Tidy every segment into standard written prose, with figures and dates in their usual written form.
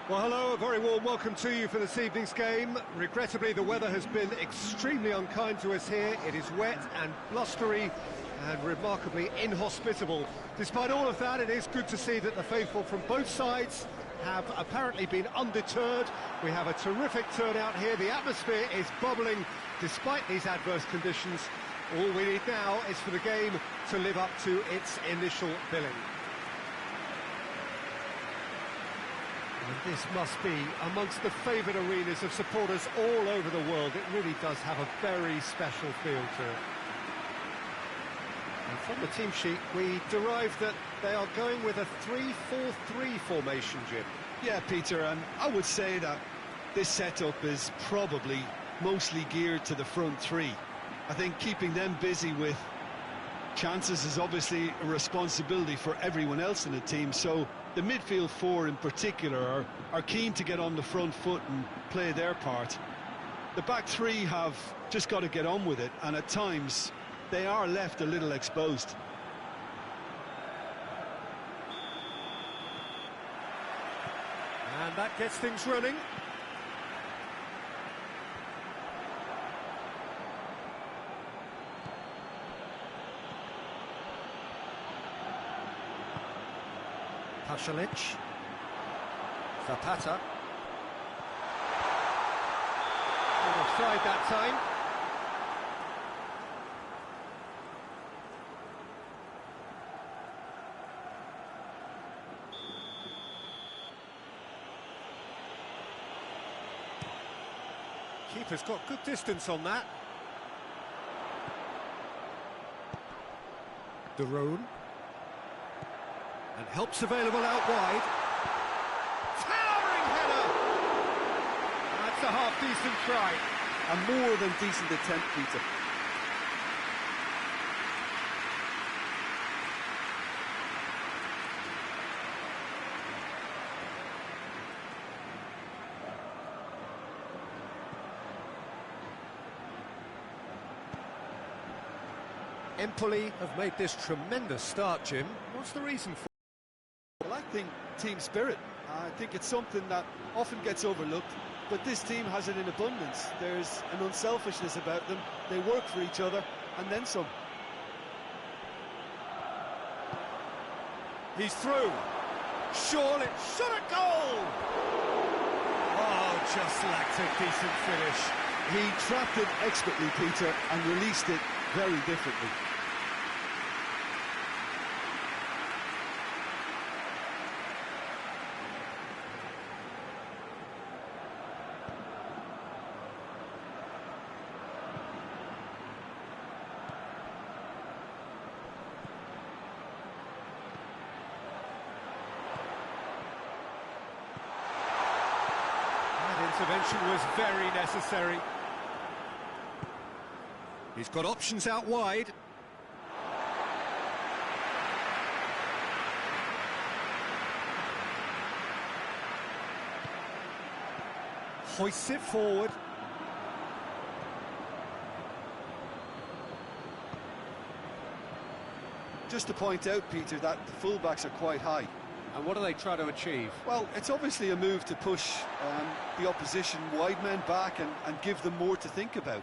Well, hello, a very warm welcome to you for this evening's game. Regrettably, the weather has been extremely unkind to us here. It is wet and blustery and remarkably inhospitable. Despite all of that, it is good to see that the faithful from both sides have apparently been undeterred. We have a terrific turnout here. The atmosphere is bubbling despite these adverse conditions. All we need now is for the game to live up to its initial billing. And this must be amongst the favoured arenas of supporters all over the world. It really does have a very special feel to it. And from the team sheet, we derive that they are going with a 3-4-3 formation, Jim. Yeah, Peter, and I would say that this setup is probably mostly geared to the front three. I think keeping them busy with chances is obviously a responsibility for everyone else in the team, so the midfield four in particular are keen to get on the front foot and play their part. The back three have just got to get on with it, and at times they are left a little exposed. And that gets things running. Pasalic, Zapata. Offside that time. Keeper's got good distance on that. De Roon. And help's available out wide. Towering header! That's a half-decent try. A more than decent attempt, Peter. EMPOLI have made this tremendous start, Jim. What's the reason for it? Well, I think team spirit. I think it's something that often gets overlooked, but this team has it in abundance. There's an unselfishness about them. They work for each other, and then some. He's through. Surely, shot a goal! Oh, just lacked a decent finish. He trapped it expertly, Peter, and released it very differently. Intervention was very necessary. He's got options out wide. Hoists it forward. Just to point out, Peter, that the fullbacks are quite high. And what do they try to achieve? Well, it's obviously a move to push the opposition wide men back and give them more to think about.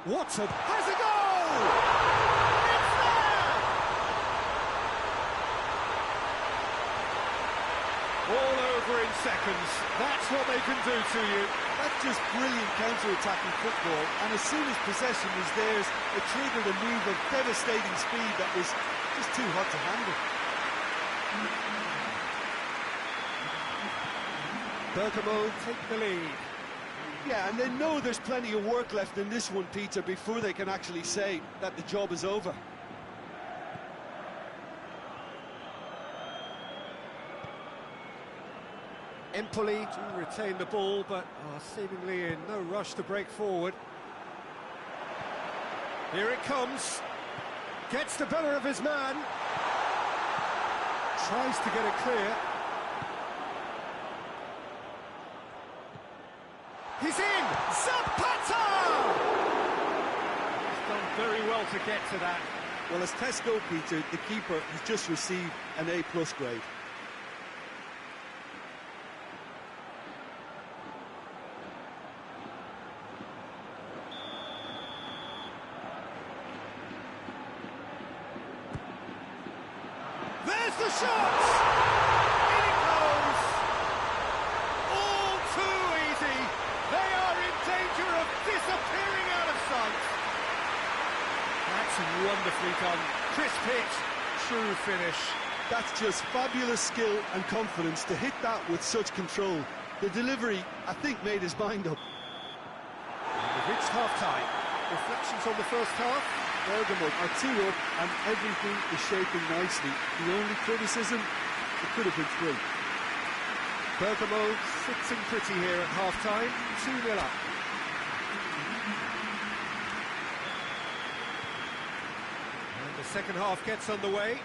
Watson has a goal! It's there! All over in seconds. That's what they can do to you. That's just brilliant counter-attacking football, and as soon as possession was theirs, it triggered a move of devastating speed that was just too hot to handle. Bergamo take the lead. Yeah, and they know there's plenty of work left in this one, Peter, before they can actually say that the job is over. EMPOLI to retain the ball, but are seemingly in no rush to break forward. Here it comes. Gets the better of his man. Tries to get it clear. He's in! Zapata! He's done very well to get to that. Well, as tests go, Peter, the keeper has just received an A+ grade. shot! In it goes! All too easy. They are in danger of disappearing out of sight. That's wonderfully done. Crisp hit, true finish. That's just fabulous skill and confidence to hit that with such control. The delivery, I think, made his mind up. We've reached half-time. Reflections on the first half? Bergamo are 2 up and everything is shaping nicely. The only criticism, it could have been 3. Bergamo sitting pretty here at half-time, 2-0 up. And the second half gets underway.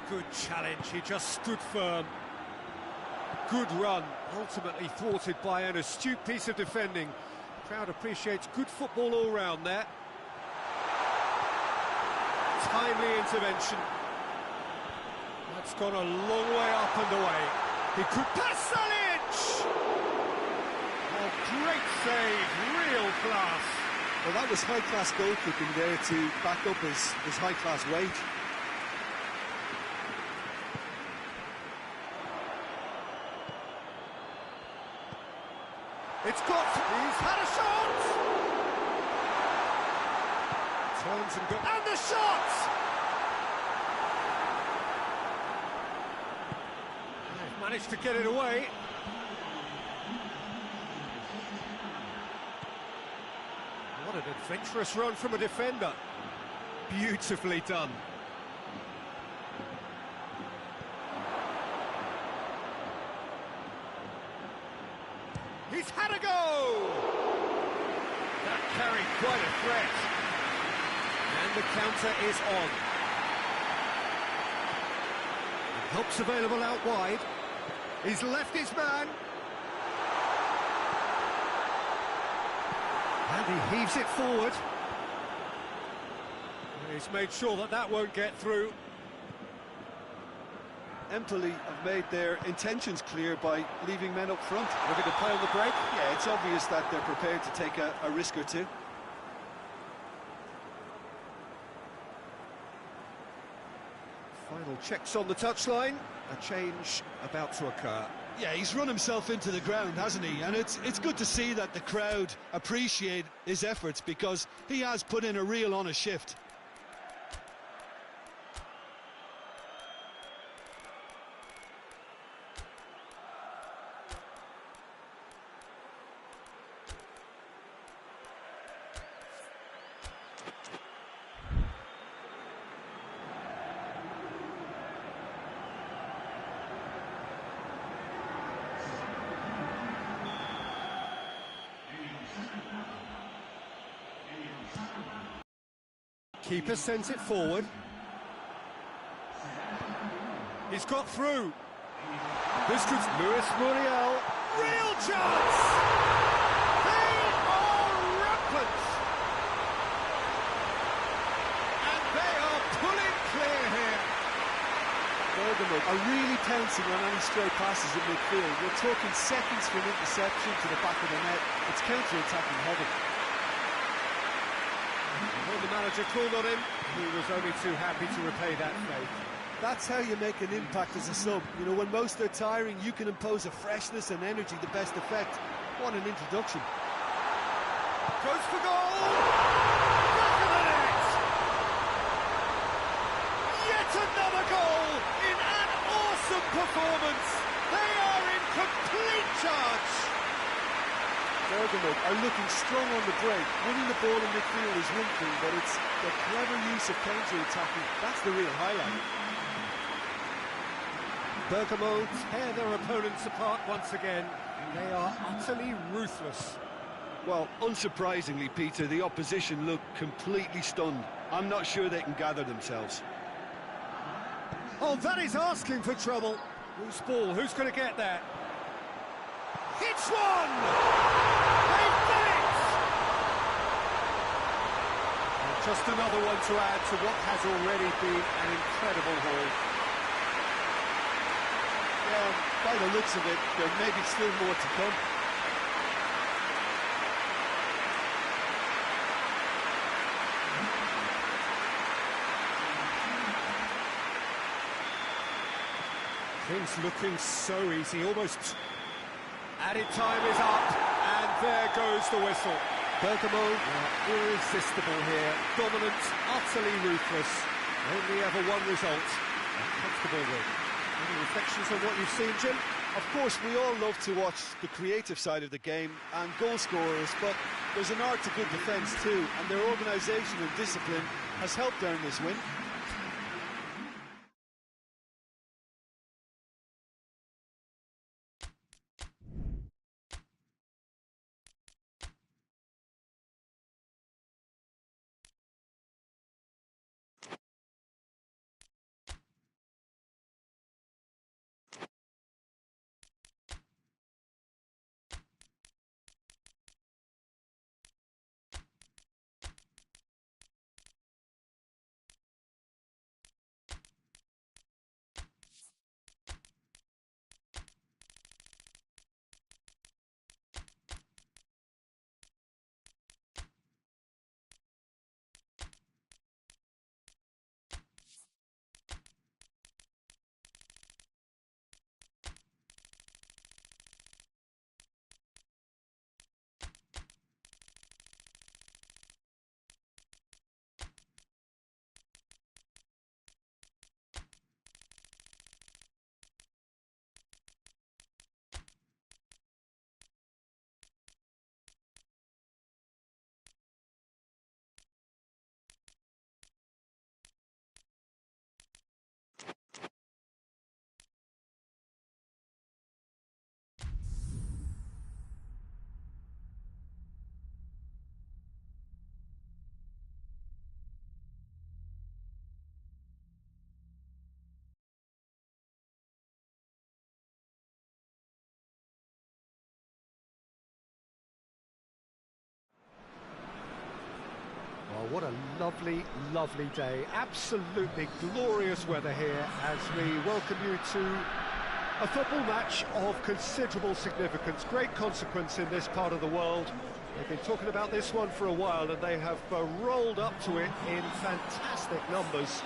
Good challenge, he just stood firm. Good run, ultimately thwarted by an astute piece of defending. Crowd appreciates good football all round there. Timely intervention. That's gone a long way up and away. He could pass Salic! Oh, great save, real class. Well, that was high-class goalkeeping there to back up his high-class weight. It's got, he's had a shot! Turns and goes, and the shot! They've managed to get it away. What an adventurous run from a defender. Beautifully done. He's had a go! That carried quite a threat. And the counter is on. Help's available out wide. He's left his man. And he heaves it forward. He's made sure that that won't get through. EMPOLI have made their intentions clear by leaving men up front. Looking to play on the break? Yeah, it's obvious that they're prepared to take a risk or two. Final checks on the touchline. A change about to occur. Yeah, he's run himself into the ground, hasn't he? And it's good to see that the crowd appreciate his efforts because he has put in a real honest shift. Keeper sends it forward. He's got through. This could Luis Muriel. Real chance! They are rampant! And they are pulling clear here. Bergamo are really pouncing on any stray passes in midfield. We're talking seconds from interception to the back of the net. It's counter-attacking heavy. When the manager called on him, he was only too happy to repay that faith. That's how you make an impact as a sub. You know, when most are tiring, you can impose a freshness and energy to best effect. What an introduction. Goes for goal! Back of the net! Yet another goal in an awesome performance! They are in complete charge! Bergamo are looking strong on the break. Winning the ball in midfield is one thing, but it's the clever use of counter-attacking. That's the real highlight. Bergamo tear their opponents apart once again. They are utterly ruthless. Well, unsurprisingly, Peter, the opposition look completely stunned. I'm not sure they can gather themselves. Oh, that is asking for trouble. Loose ball, who's going to get that? It's one! They've done it! And just another one to add to what has already been an incredible haul. Well, by the looks of it, there may be still more to come. Things looking so easy, almost. Added time is up, and there goes the whistle. Bergamo are irresistible here, dominant, utterly ruthless. Only ever one result, a comfortable win. Any reflections on what you've seen, Jim? Of course, we all love to watch the creative side of the game and goal scorers, but there's an art to good defence too, and their organisation and discipline has helped earn this win. Oh, what a lovely, lovely day. Absolutely glorious weather here as we welcome you to a football match of considerable significance, great consequence in this part of the world. They've been talking about this one for a while and they have rolled up to it in fantastic numbers.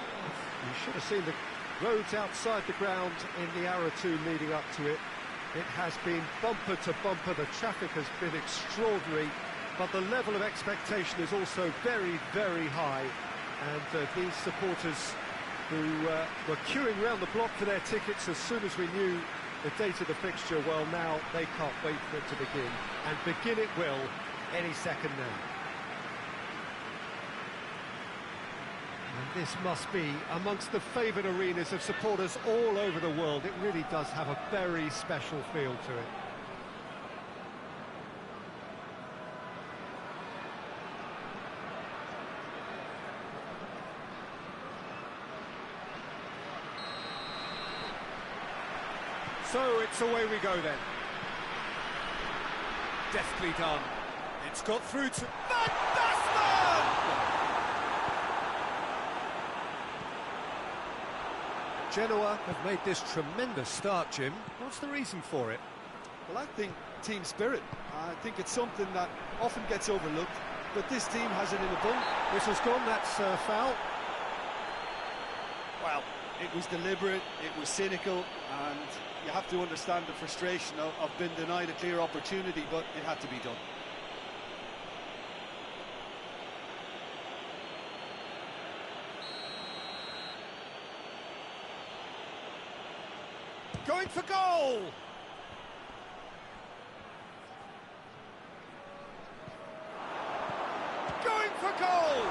You should have seen the roads outside the ground in the hour or two leading up to it. It has been bumper to bumper, the traffic has been extraordinary, but the level of expectation is also very, very high. And these supporters who were queuing around the block for their tickets as soon as we knew the date of the fixture, well, now they can't wait for it to begin. And begin it will any second now. And this must be amongst the favoured arenas of supporters all over the world. It really does have a very special feel to it. So it's away we go then. Deftly done. It's got through to Van Basten! Genoa have made this tremendous start, Jim. What's the reason for it? Well, I think team spirit. I think it's something that often gets overlooked, but this team has it in a bun. Whistle's gone, that's foul. Well, it was deliberate, it was cynical, and you have to understand the frustration of being denied a clear opportunity, but it had to be done. Going for goal! Going for goal!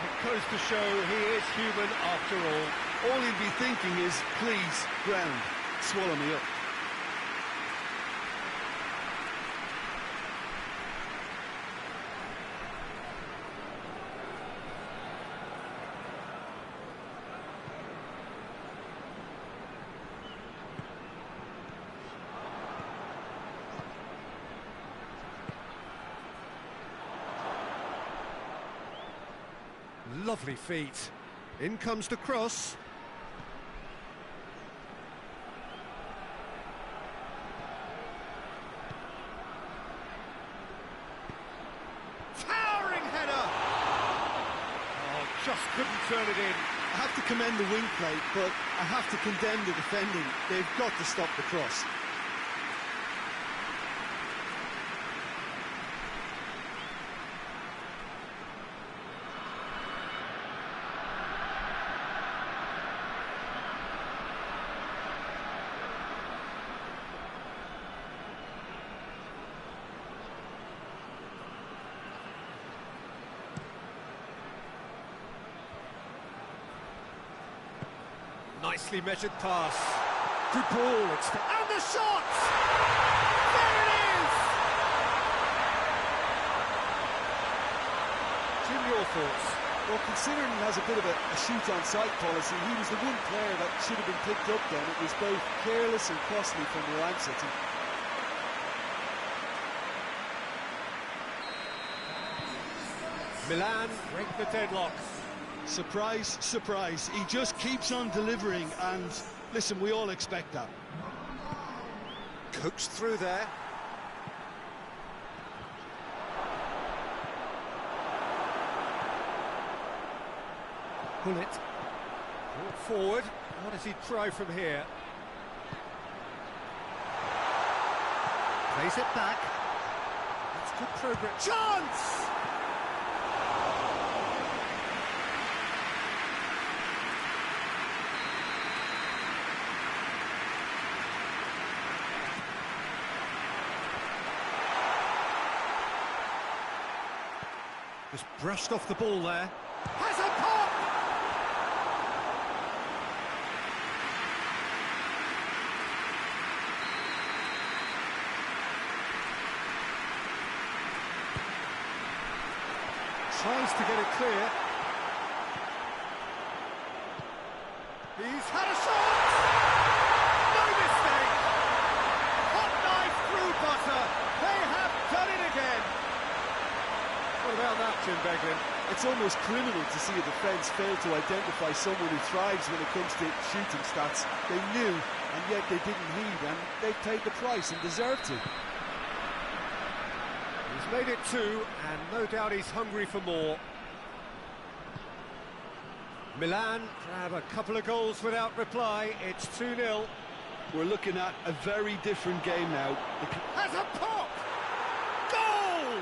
It goes to show he is human after all. All he'll be thinking is, please, ground, swallow me up. Lovely feet. In comes the cross. Towering header! Oh, just couldn't turn it in. I have to commend the wing play, but I have to condemn the defending. They've got to stop the cross. Nicely measured pass. Good ball. And the shot! There it is! Jim, your thoughts? Well, considering he has a bit of a shoot-on-sight policy, he was the one player that should have been picked up then. It was both careless and costly from Milan City. Milan break the deadlock. Surprise, surprise. He just keeps on delivering, and listen, we all expect that. Coaxed through there. Pull it. Brought forward. What does he try from here? Plays it back. That's good progress. Chance! Just brushed off the ball there. Has a pop! Tries to get it clear. He's had a shot! No mistake! Hot knife through butter. They have done it again. What about that, Jim Beglin? It's almost criminal to see a defence fail to identify someone who thrives when it comes to shooting stats. They knew, and yet they didn't heed, and they paid the price and deserved to. He's made it 2, and no doubt he's hungry for more. Milan grab a couple of goals without reply. It's 2-0. We're looking at a very different game now. Has a pop! Goal!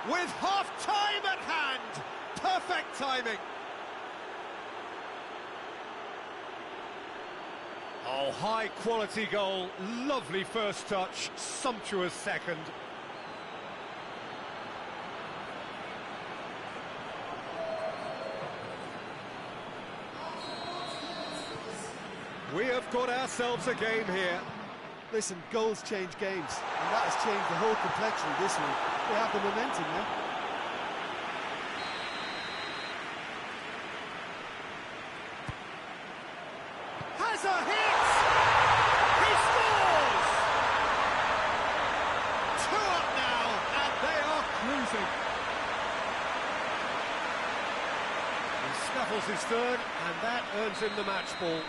With half-time at hand. Perfect timing. Oh, high-quality goal. Lovely first touch. Sumptuous second. We have got ourselves a game here. Listen, goals change games, and that has changed the whole complexion of this one. They have the momentum now. Has a hit! He scores! 2 up now, and they are cruising. He snaffles his third, and that earns him the match ball.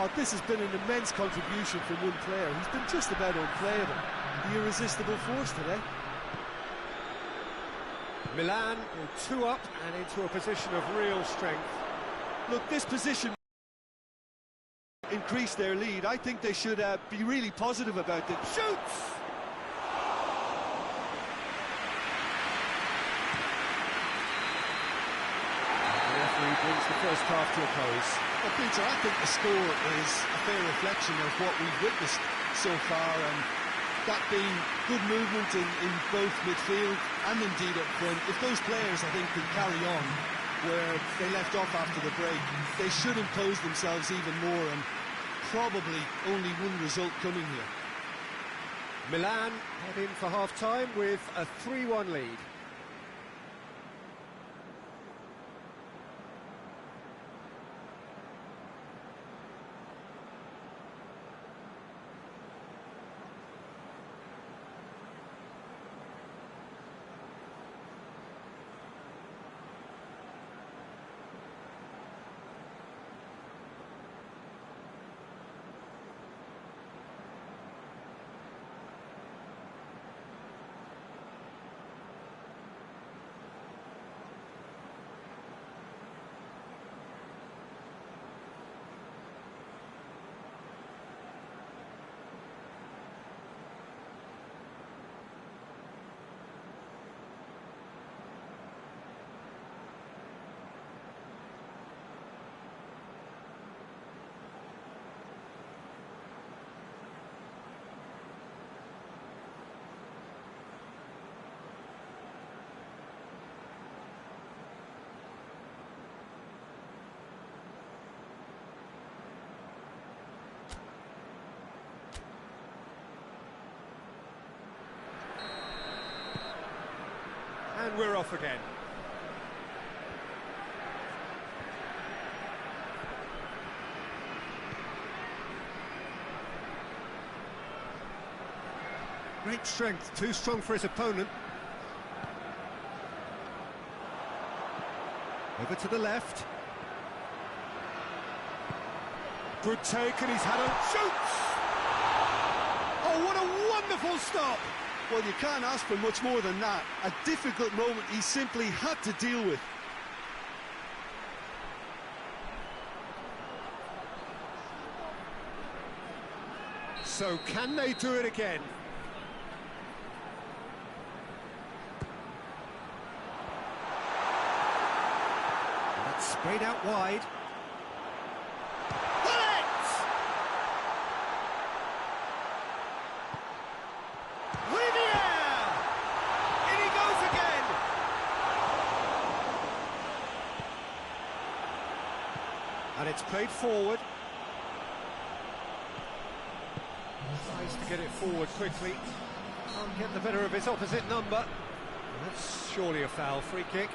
Oh, this has been an immense contribution from one player. He's been just about unplayable. The irresistible force today. Milan go 2 up and into a position of real strength. Look, this position increased their lead. I think they should be really positive about it. Shoots! The referee brings the first half to a close. Well, Peter, I think the score is a fair reflection of what we've witnessed so far, and that being good movement in both midfield and indeed up front. If those players, I think, can carry on where they left off after the break, they should impose themselves even more, and probably only one result coming here. Milan head in for half-time with a 3-1 lead. we're off again. Great strength, too strong for his opponent. Over to the left. Good take, and he's had a... Shoots! Oh, what a wonderful stop! Well, you can't ask for much more than that. A difficult moment he simply had to deal with. So, can they do it again? That's sprayed out wide. And it's played forward. Tries to get it forward quickly. Can't get the better of his opposite number. And that's surely a foul. Free kick.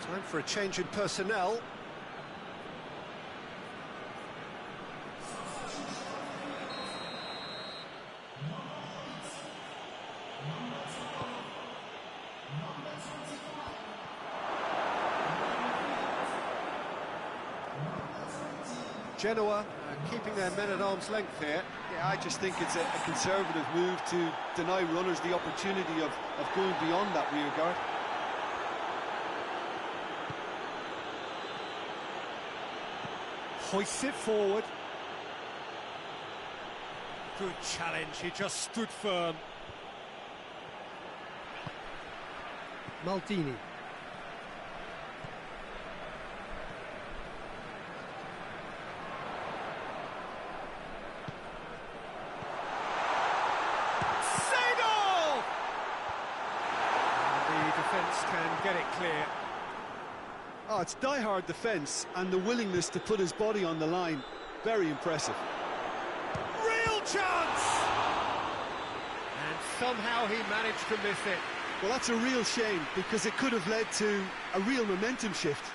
Time for a change in personnel. Genoa keeping their men at arm's length here. Yeah, I just think it's a conservative move to deny runners the opportunity of going beyond that rear guard. Hoists it forward. Good challenge, he just stood firm. Maldini. Seedorf! The defence can get it clear. Oh, it's die-hard defence and the willingness to put his body on the line. Very impressive. Real chance! And somehow he managed to miss it. Well, that's a real shame because it could have led to a real momentum shift.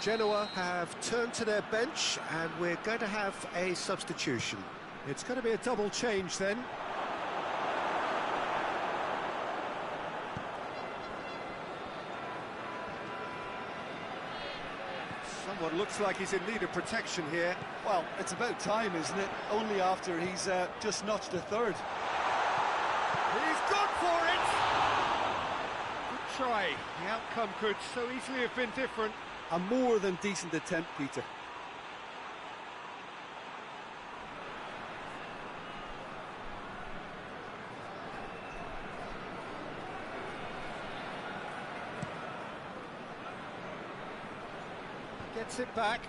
Genoa have turned to their bench and we're going to have a substitution. It's going to be a double change then. Someone looks like he's in need of protection here. Well, it's about time, isn't it? Only after he's just notched a third. He's gone for it! Good try. The outcome could so easily have been different. A more than decent attempt, Peter. Gets it back.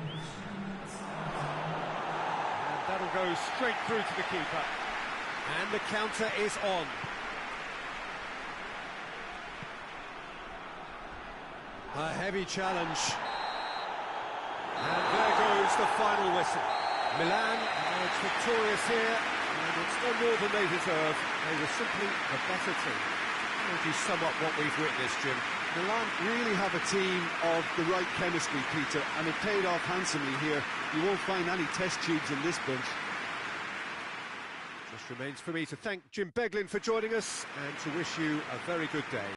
And that'll go straight through to the keeper. And the counter is on. A heavy challenge. And there goes the final whistle. Milan emerged victorious here. And it's no more than they deserve. They were simply the better team. How would you sum up what we've witnessed, Jim? Milan really have a team of the right chemistry, Peter, and it paid off handsomely here. You won't find any test tubes in this bunch. Just remains for me to thank Jim Beglin for joining us and to wish you a very good day.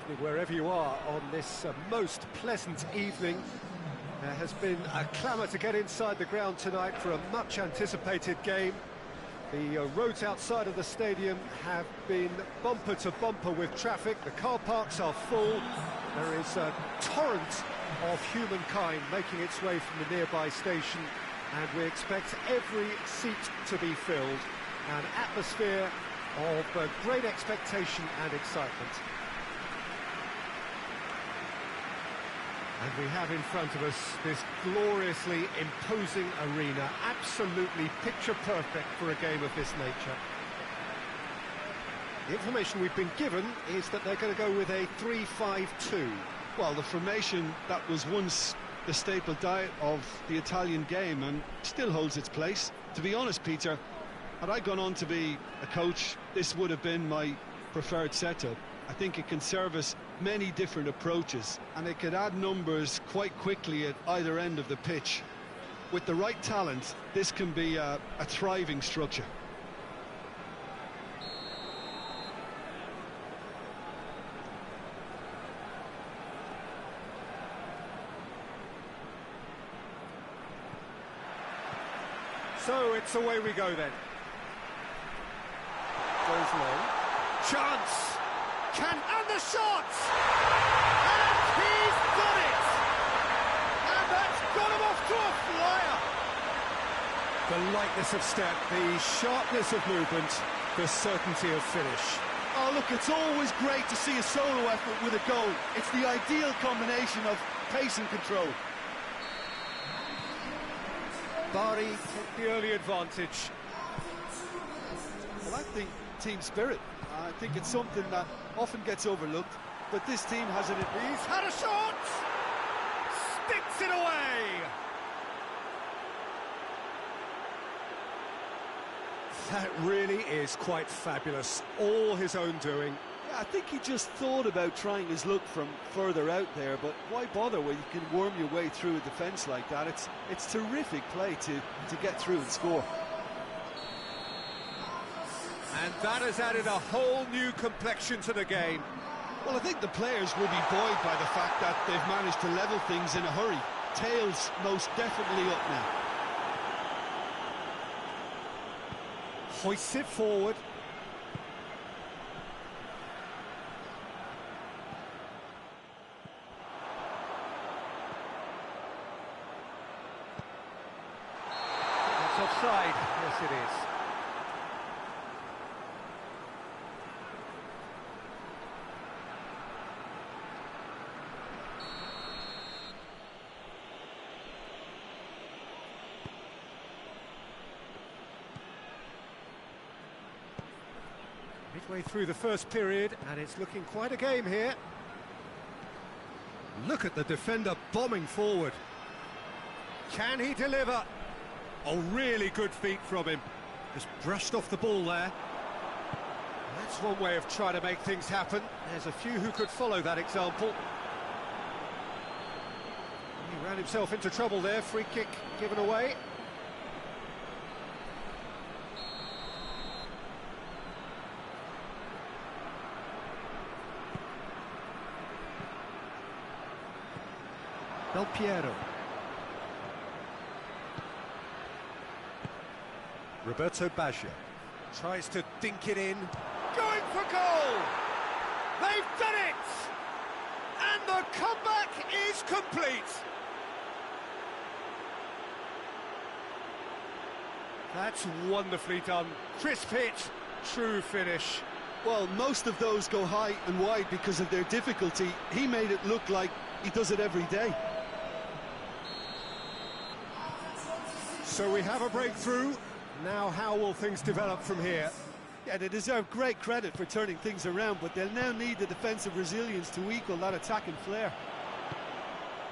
evening, wherever you are on this most pleasant evening. There has been a clamour to get inside the ground tonight for a much-anticipated game. The roads outside of the stadium have been bumper to bumper with traffic. The car parks are full. There is a torrent of humankind making its way from the nearby station, and we expect every seat to be filled. An atmosphere of great expectation and excitement. And we have in front of us this gloriously imposing arena, absolutely picture perfect for a game of this nature. The information we've been given is that they're going to go with a 3-5-2. Well, the formation that was once the staple diet of the Italian game and still holds its place. To be honest, Peter, had I gone on to be a coach, this would have been my preferred setup. I think it can service many different approaches, and it could add numbers quite quickly at either end of the pitch. With the right talent, this can be a thriving structure. So it's away we go then. Goes long. Chance! And the shot! And he's got it! And that's got him off to a flyer! The lightness of step, the sharpness of movement, the certainty of finish. Oh, look, it's always great to see a solo effort with a goal. It's the ideal combination of pace and control. Bari took the early advantage. Well, I think team spirit. I think it's something that often gets overlooked, but this team has it. He's had a shot! Sticks it away! That really is quite fabulous. All his own doing. Yeah, I think he just thought about trying his luck from further out there, but why bother when you can worm your way through a defence like that? It's terrific play to get through and score. And that has added a whole new complexion to the game. Well, I think the players will be buoyed by the fact that they've managed to level things in a hurry. Tails most definitely up now. Hoists it forward. It's offside. Yes, it is. Midway through the first period, and it's looking quite a game here. Look at the defender bombing forward. Can he deliver? Oh, really good feet from him. Just brushed off the ball there. That's one way of trying to make things happen. There's a few who could follow that example. He ran himself into trouble there. Free kick given away. Del Piero. Roberto Baggio tries to dink it in. Going for goal! They've done it! And the comeback is complete! That's wonderfully done. Crisp hit, true finish. Well, most of those go high and wide because of their difficulty. He made it look like he does it every day. So we have a breakthrough. Now how will things develop from here? Yeah, they deserve great credit for turning things around, but they'll now need the defensive resilience to equal that attacking flair.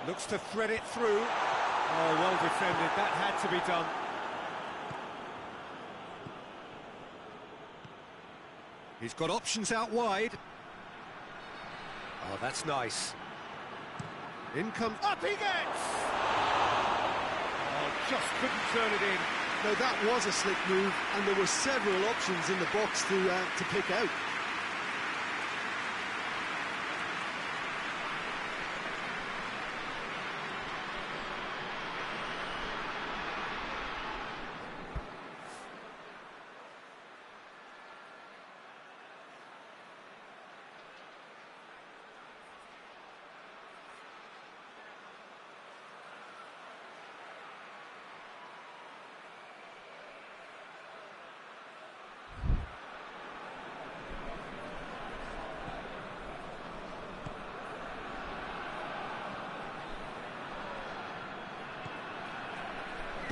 Looks to thread it through. Oh, well defended. That had to be done. He's got options out wide. Oh, that's nice. In comes... Up he gets! Oh, just couldn't turn it in. Now that was a slick move, and there were several options in the box to pick out.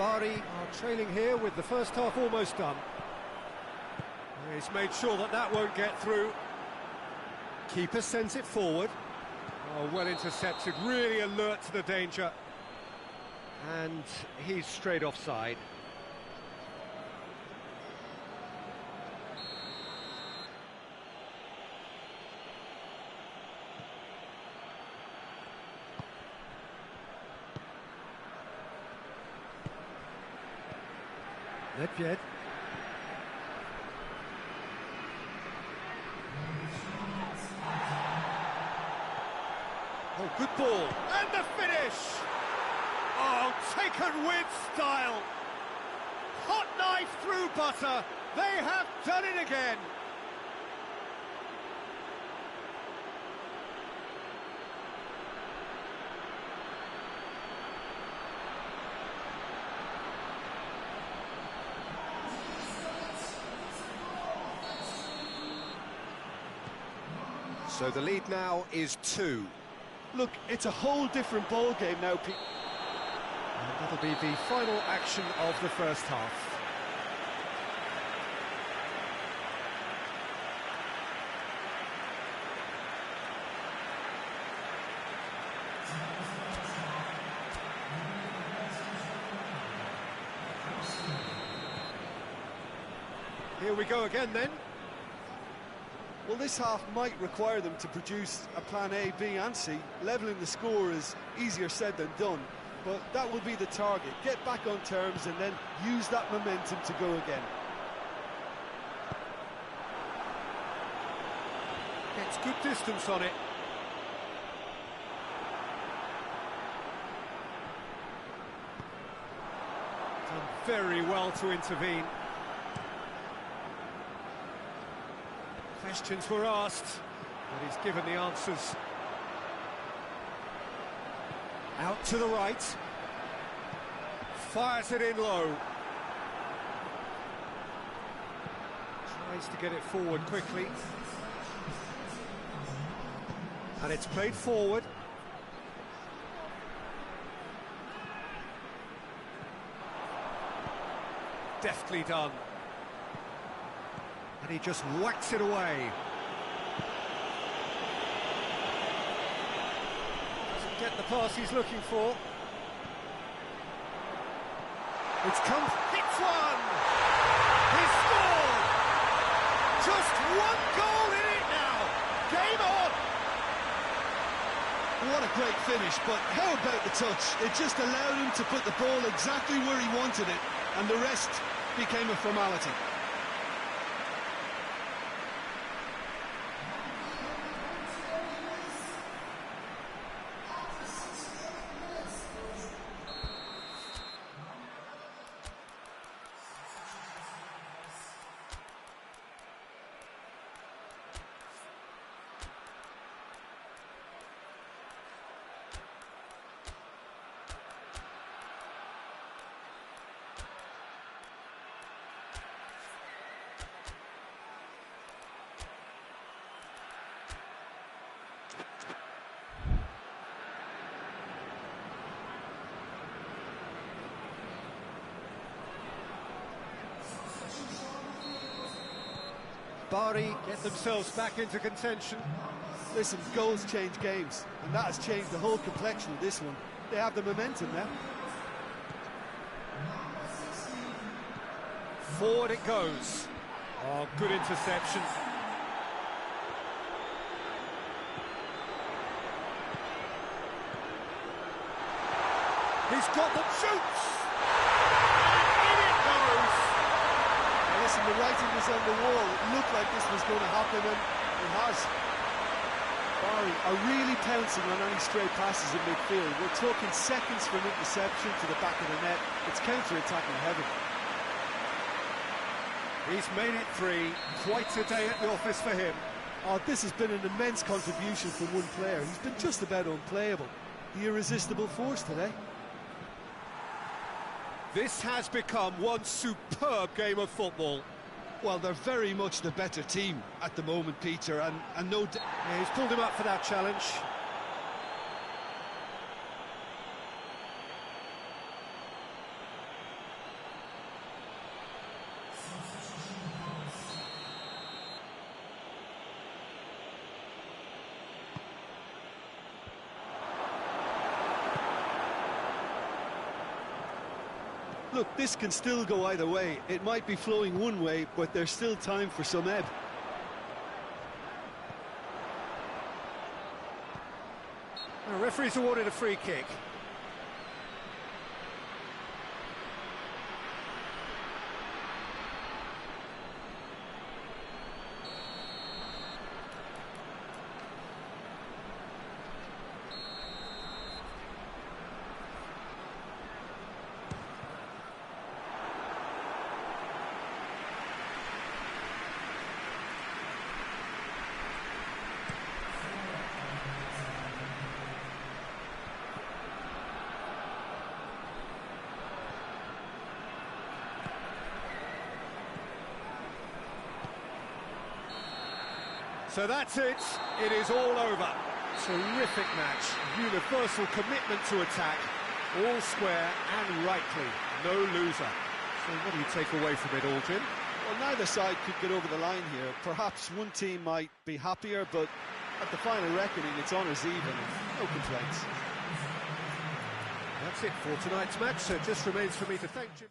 Bari are trailing here with the first half almost done. He's made sure that that won't get through. Keeper sends it forward. Oh, well intercepted, really alert to the danger. And he's straight offside. Nedved. Oh, good ball. And the finish! Oh, taken with style. Hot knife through butter. They have done it again. So the lead now is 2. Look, it's a whole different ball game now, Pete. And that'll be the final action of the first half. Here we go again then. Well, this half might require them to produce a plan A, B and C. Levelling the score is easier said than done, but that will be the target. Get back on terms and then use that momentum to go again. Gets good distance on it. Done very well to intervene. Questions were asked, but he's given the answers. Out to the right. Fires it in low. Tries to get it forward quickly. And it's played forward. Deftly done. And he just whacks it away. Doesn't get the pass he's looking for. It's come, hits one! He's scored! Just one goal in it now! Game on! What a great finish, but how about the touch? It just allowed him to put the ball exactly where he wanted it, and the rest became a formality. Bari get themselves back into contention. Listen, goals change games, and that has changed the whole complexion of this one. They have the momentum now. Forward it goes. Oh, good interception. He's got them, shoots! And in it goes! Now listen, the writing was on the wall. It looked like this was going to happen, and it has. Bari are really pouncing on any stray passes in midfield. We're talking seconds from interception to the back of the net. It's counter-attacking heavy. He's made it 3. Quite a day at the office for him. Oh, this has been an immense contribution from one player. He's been just about unplayable. The irresistible force today. This has become one superb game of football. Well, they're very much the better team at the moment, Peter, and no... Yeah, he's pulled him up for that challenge. Look, this can still go either way. It might be flowing one way, but there's still time for some ebb. The referee's awarded a free kick. So that's it. It is all over. Terrific match. Universal commitment to attack. All square and rightly. No loser. So what do you take away from it all, Jim? Well, neither side could get over the line here. Perhaps one team might be happier, but at the final reckoning, it's honours even. No complaints. That's it for tonight's match. So it just remains for me to thank Jim.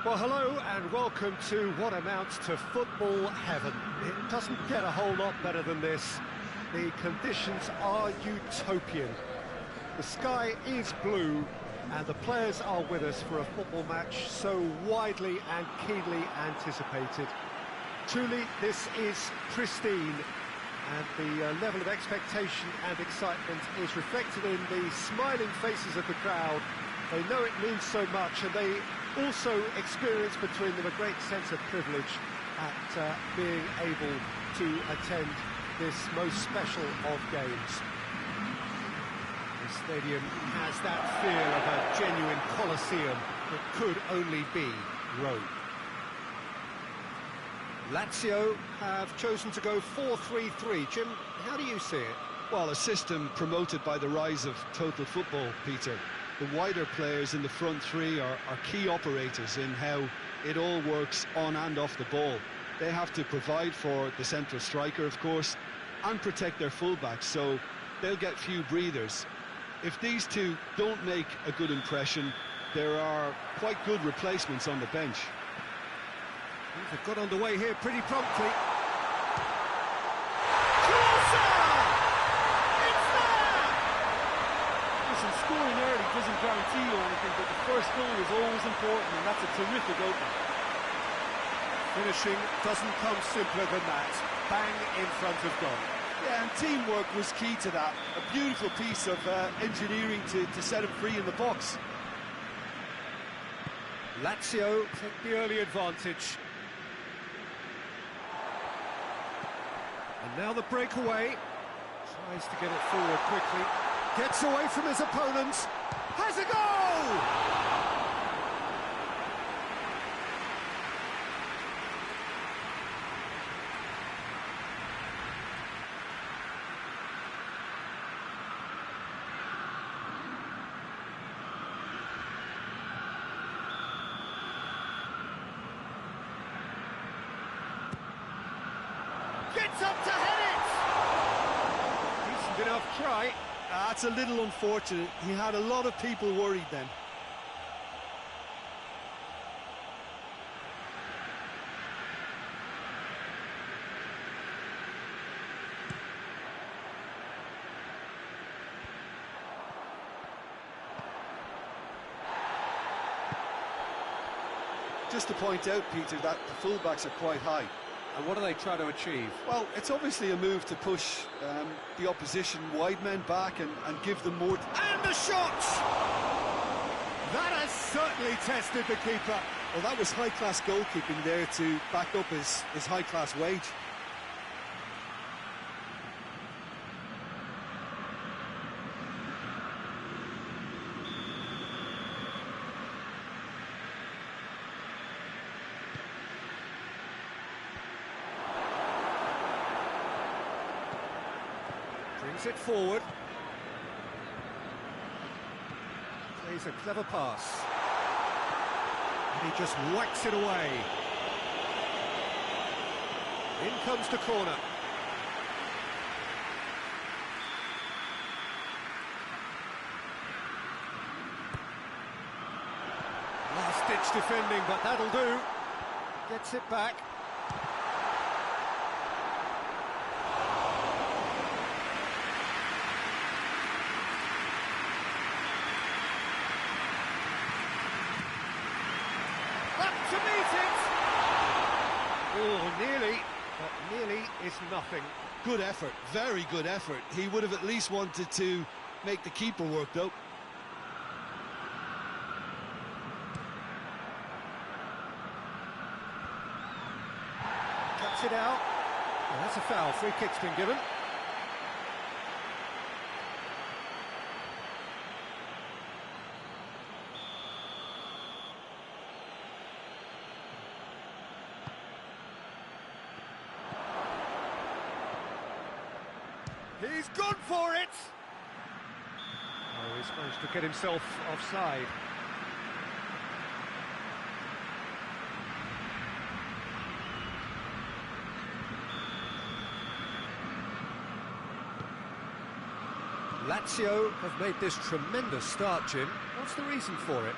Well, hello and welcome to what amounts to football heaven. It doesn't get a whole lot better than this. The conditions are utopian. The sky is blue and the players are with us for a football match so widely and keenly anticipated. Truly, this is pristine, and the level of expectation and excitement is reflected in the smiling faces of the crowd. They know it means so much, and they also experience between them a great sense of privilege at being able to attend this most special of games. The stadium has that feel of a genuine Colosseum that could only be Rome. Lazio have chosen to go 4-3-3. Jim, how do you see it? Well, a system promoted by the rise of total football, Peter. The wider players in the front three are key operators in how it all works on and off the ball. They have to provide for the central striker, of course, and protect their fullbacks, so they'll get few breathers. If these two don't make a good impression, there are quite good replacements on the bench. They've got underway here pretty promptly. Scoring early doesn't guarantee you anything, but the first goal is always important, and that's a terrific opening. Finishing doesn't come simpler than that. Bang in front of goal. Yeah, and teamwork was key to that. A beautiful piece of engineering to set him free in the box. Lazio take the early advantage. And now the breakaway. Tries to get it forward quickly. Gets away from his opponent. Has a goal! Gets up to head it! Decent enough try. That's a little unfortunate. He had a lot of people worried then. Just to point out, Peter, that the fullbacks are quite high. And what do they try to achieve? Well, it's obviously a move to push the opposition wide men back and give them more... And the shot! That has certainly tested the keeper. Well, that was high-class goalkeeping there to back up his high-class wage. Brings it forward. Plays a clever pass. And he just whacks it away. In comes the corner. Last-ditch defending, but that'll do. Gets it back. To meet it! Oh, nearly, but nearly is nothing. Good effort, very good effort. He would have at least wanted to make the keeper work, though. Cuts it out. Well, that's a foul. Free kick's been given. He's gone for it! Oh, he's managed to get himself offside. Lazio have made this tremendous start, Jim. What's the reason for it?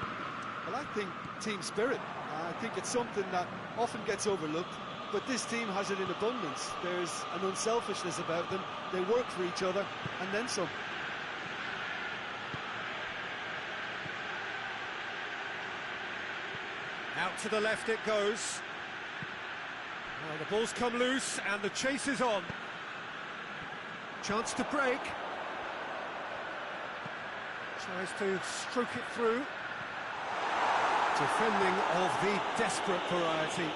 Well, I think team spirit. I think it's something that often gets overlooked, but this team has it in abundance. There's an unselfishness about them. They work for each other, and then some. Out to the left it goes. Well, the ball's come loose, and the chase is on. Chance to break. Tries to stroke it through. Defending of the desperate variety.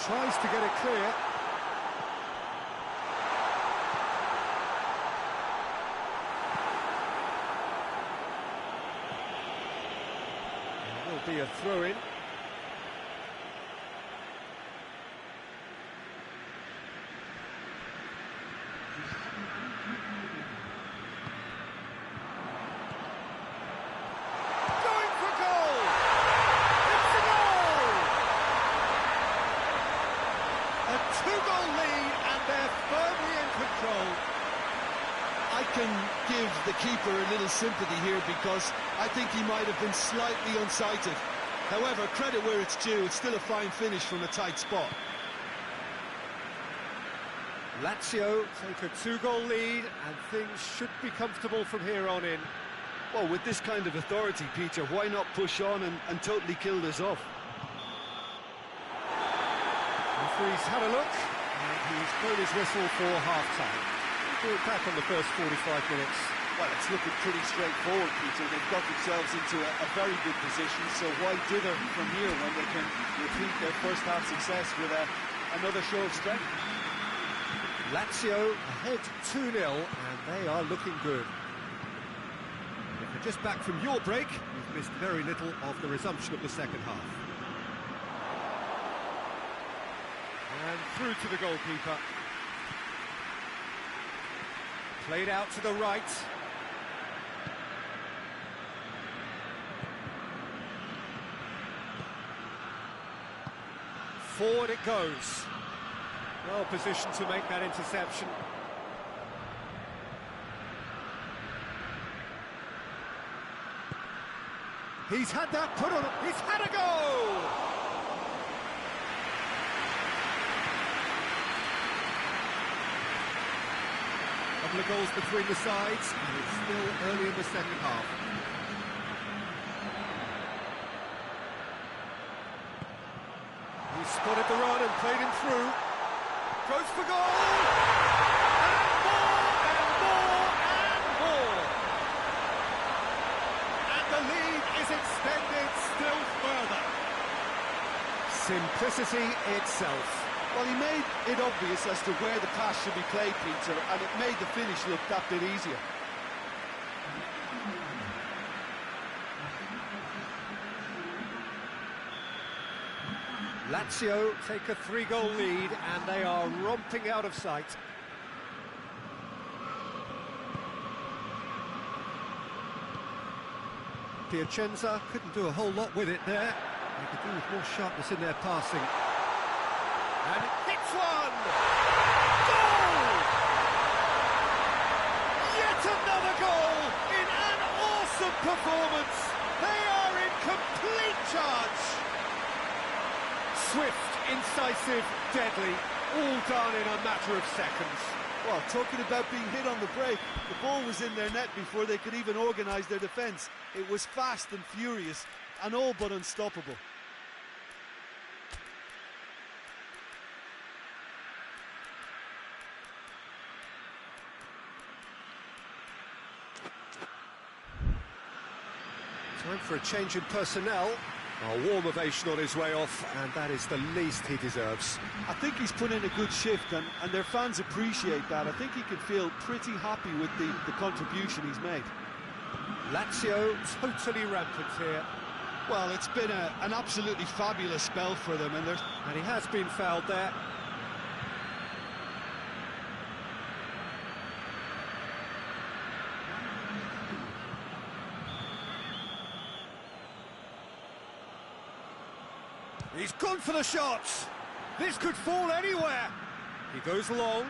Tries to get it clear. There will be a throw-in. Two-goal lead, and they're firmly in control. I can give the keeper a little sympathy here because I think he might have been slightly unsighted. However, credit where it's due, it's still a fine finish from a tight spot. Lazio take a two-goal lead, and things should be comfortable from here on in. Well, with this kind of authority, Peter, why not push on and totally kill this off? Referee's had a look, and he's blown his whistle for half-time. We'll do it back on the first 45 minutes. Well, it's looking pretty straightforward, Peter. They've got themselves into a very good position, so why dither from here when they can repeat their first-half success with another show of strength? Lazio ahead 2-0, and they are looking good. If you're just back from your break, you've missed very little of the resumption of the second half. And through to the goalkeeper. Played out to the right. Forward it goes. Well positioned to make that interception. He's had that put on. He's had a goal! Couple of goals between the sides, and it's still early in the second half. He spotted the run and played him through. Goes for goal! And more, and more, and more! And the lead is extended still further. Simplicity itself. Well, he made it obvious as to where the pass should be played, Peter, and it made the finish look that bit easier. Lazio take a 3-goal lead, and they are romping out of sight. Piacenza couldn't do a whole lot with it there. They could do with more sharpness in their passing. And hits one! Goal! Yet another goal in an awesome performance! They are in complete charge! Swift, incisive, deadly, all done in a matter of seconds. Well, talking about being hit on the break, the ball was in their net before they could even organise their defence. It was fast and furious, and all but unstoppable. Time for a change in personnel. A warm ovation on his way off, and that is the least he deserves. I think he's put in a good shift, and their fans appreciate that. I think he can feel pretty happy with the contribution he's made. Lazio totally rampant here. Well, it's been an absolutely fabulous spell for them, and he has been fouled there. He's gone for the shots. This could fall anywhere. He goes long.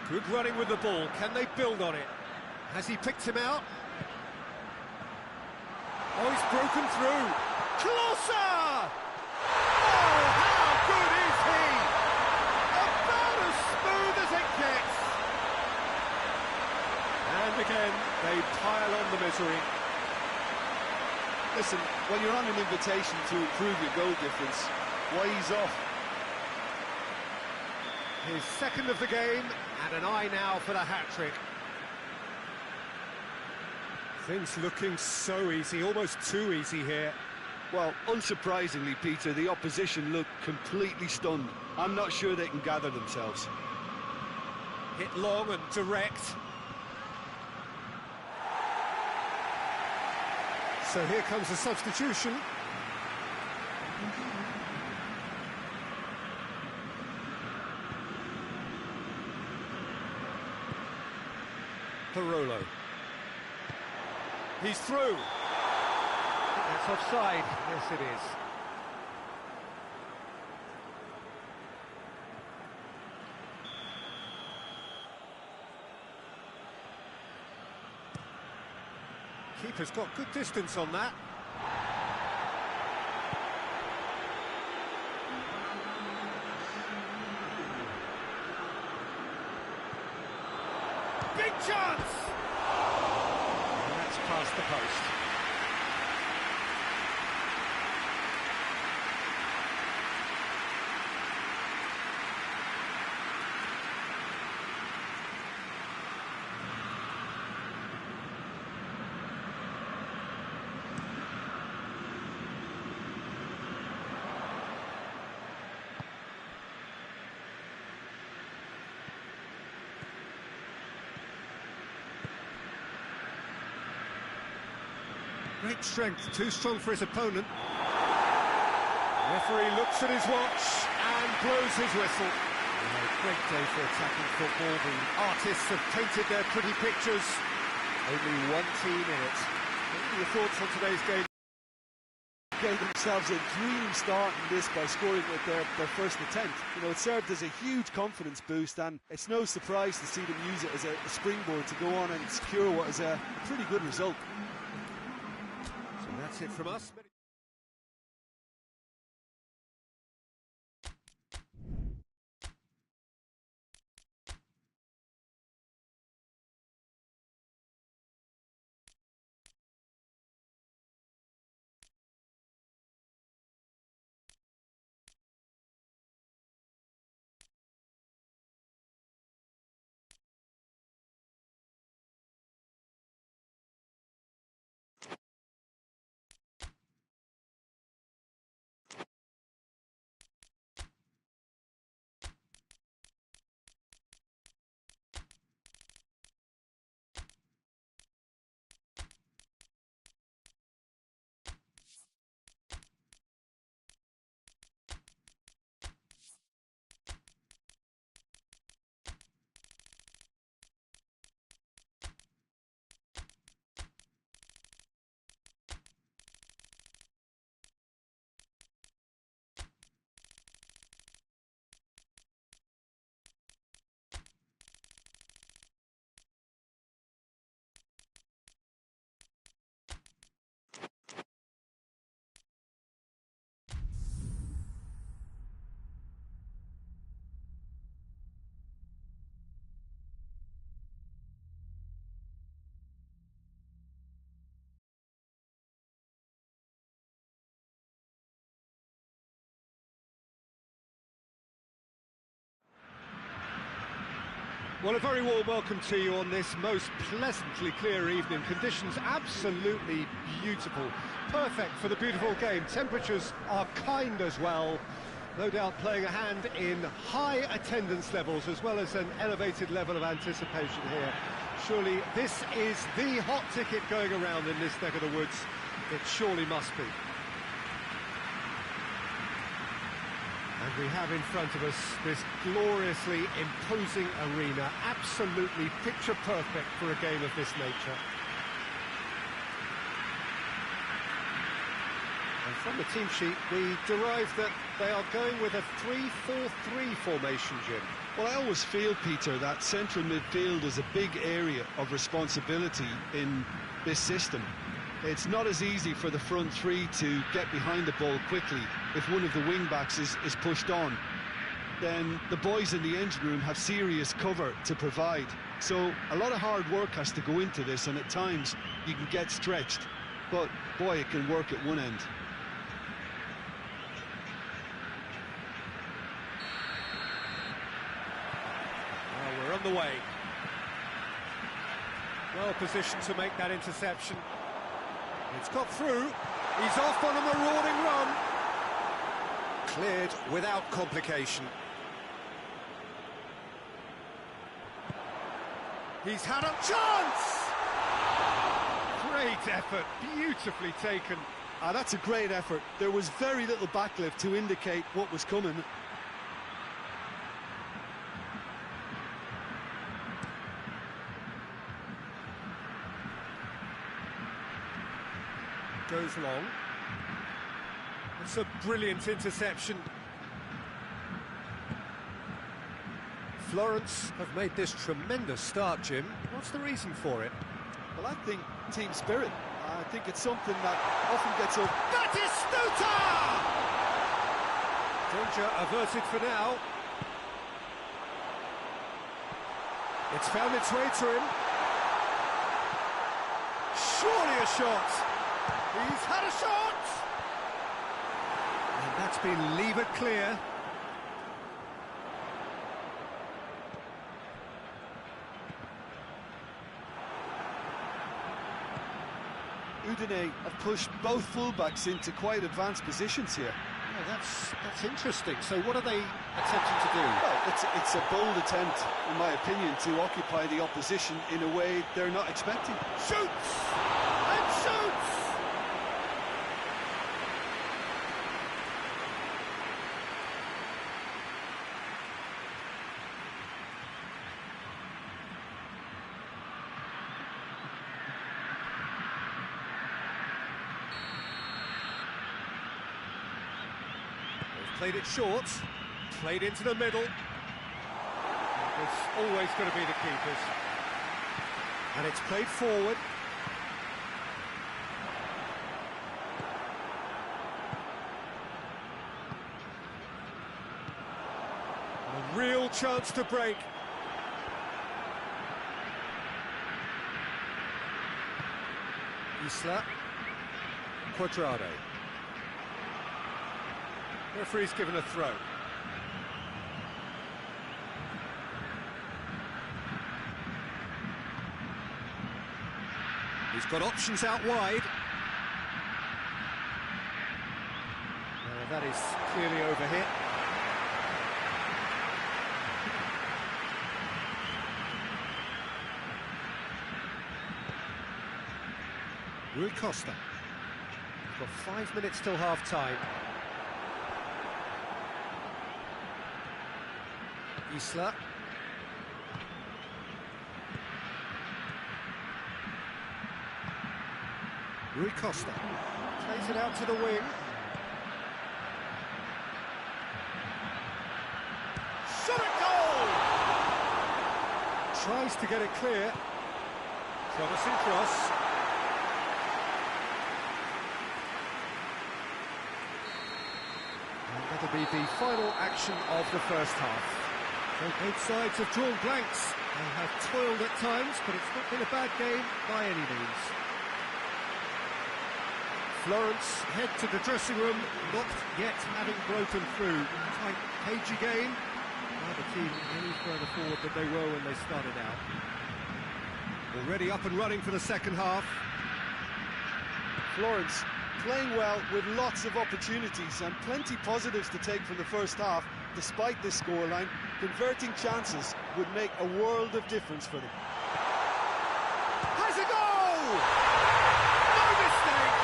Good running with the ball. Can they build on it? Has he picked him out? Oh, he's broken through. Closer! Oh, how good is he? About as smooth as it gets. And again, they pile on the misery. Listen, when you're on an invitation to improve your goal difference, why ease off? His second of the game, and an eye now for the hat-trick. Things looking so easy, almost too easy here. well, unsurprisingly, Peter, the opposition look completely stunned. I'm not sure they can gather themselves. Hit long and direct. So here comes the substitution. Parolo. He's through. That's offside. Yes, it is. Keeper's got good distance on that. Big chance! And that's past the post. Great strength, too strong for his opponent. Referee looks at his watch and blows his whistle. A great day for attacking football. The artists have painted their pretty pictures. Only one team in it. are your thoughts on today's game? Gave themselves a dream start in this by scoring with their first attempt. You know, it served as a huge confidence boost, and it's no surprise to see them use it as a springboard to go on and secure what is a pretty good result. So that's it from us. Well, a very warm welcome to you on this most pleasantly clear evening. Conditions absolutely beautiful. Perfect for the beautiful game. Temperatures are kind as well. No doubt playing a hand in high attendance levels as well as an elevated level of anticipation here. Surely this is the hot ticket going around in this neck of the woods. It surely must be. And we have in front of us this gloriously imposing arena, absolutely picture perfect for a game of this nature. And from the team sheet, we derive that they are going with a 3-4-3 formation, Jim. Well, I always feel, Peter, that central midfield is a big area of responsibility in this system. It's not as easy for the front three to get behind the ball quickly if one of the wing-backs is pushed on. Then the boys in the engine room have serious cover to provide. So a lot of hard work has to go into this, and at times you can get stretched. But, boy, it can work at one end. Well, we're on the way. Well positioned to make that interception. It's got through. He's off on a marauding run. Cleared without complication. He's had a chance! Great effort, beautifully taken. That's a great effort. There was very little backlift to indicate what was coming. Goes long. It's a brilliant interception. Florence have made this tremendous start, Jim. What's the reason for it? Well, I think team spirit. I think it's something that often gets up. Batistuta! Danger averted for now. It's found its way to him. Surely a shot. He's had a shot! And that's been levered clear. Udine have pushed both fullbacks into quite advanced positions here. Yeah, that's interesting. So what are they attempting to do? Well, it's a bold attempt, in my opinion, to occupy the opposition in a way they're not expecting. Shoots! And shoots! Played it short, played into the middle. It's always going to be the keepers. And it's played forward. A real chance to break. Isla. Quadrado. Referee's given a throw. He's got options out wide. That is clearly overhit. Rui Costa. Got 5 minutes till half-time. Isla. Rui Costa plays it out to the wing. Shot at goal! Tries to get it clear. Promising cross. And that'll be the final action of the first half. So both sides have drawn blanks. They have toiled at times, but it's not been a bad game by any means. Florence head to the dressing room, not yet having broken through. Tight, cagey game. Now the team any further forward than they were when they started out. Already up and running for the second half. Florence playing well with lots of opportunities and plenty positives to take from the first half. Despite this scoreline, converting chances would make a world of difference for them. Has a goal! No mistake!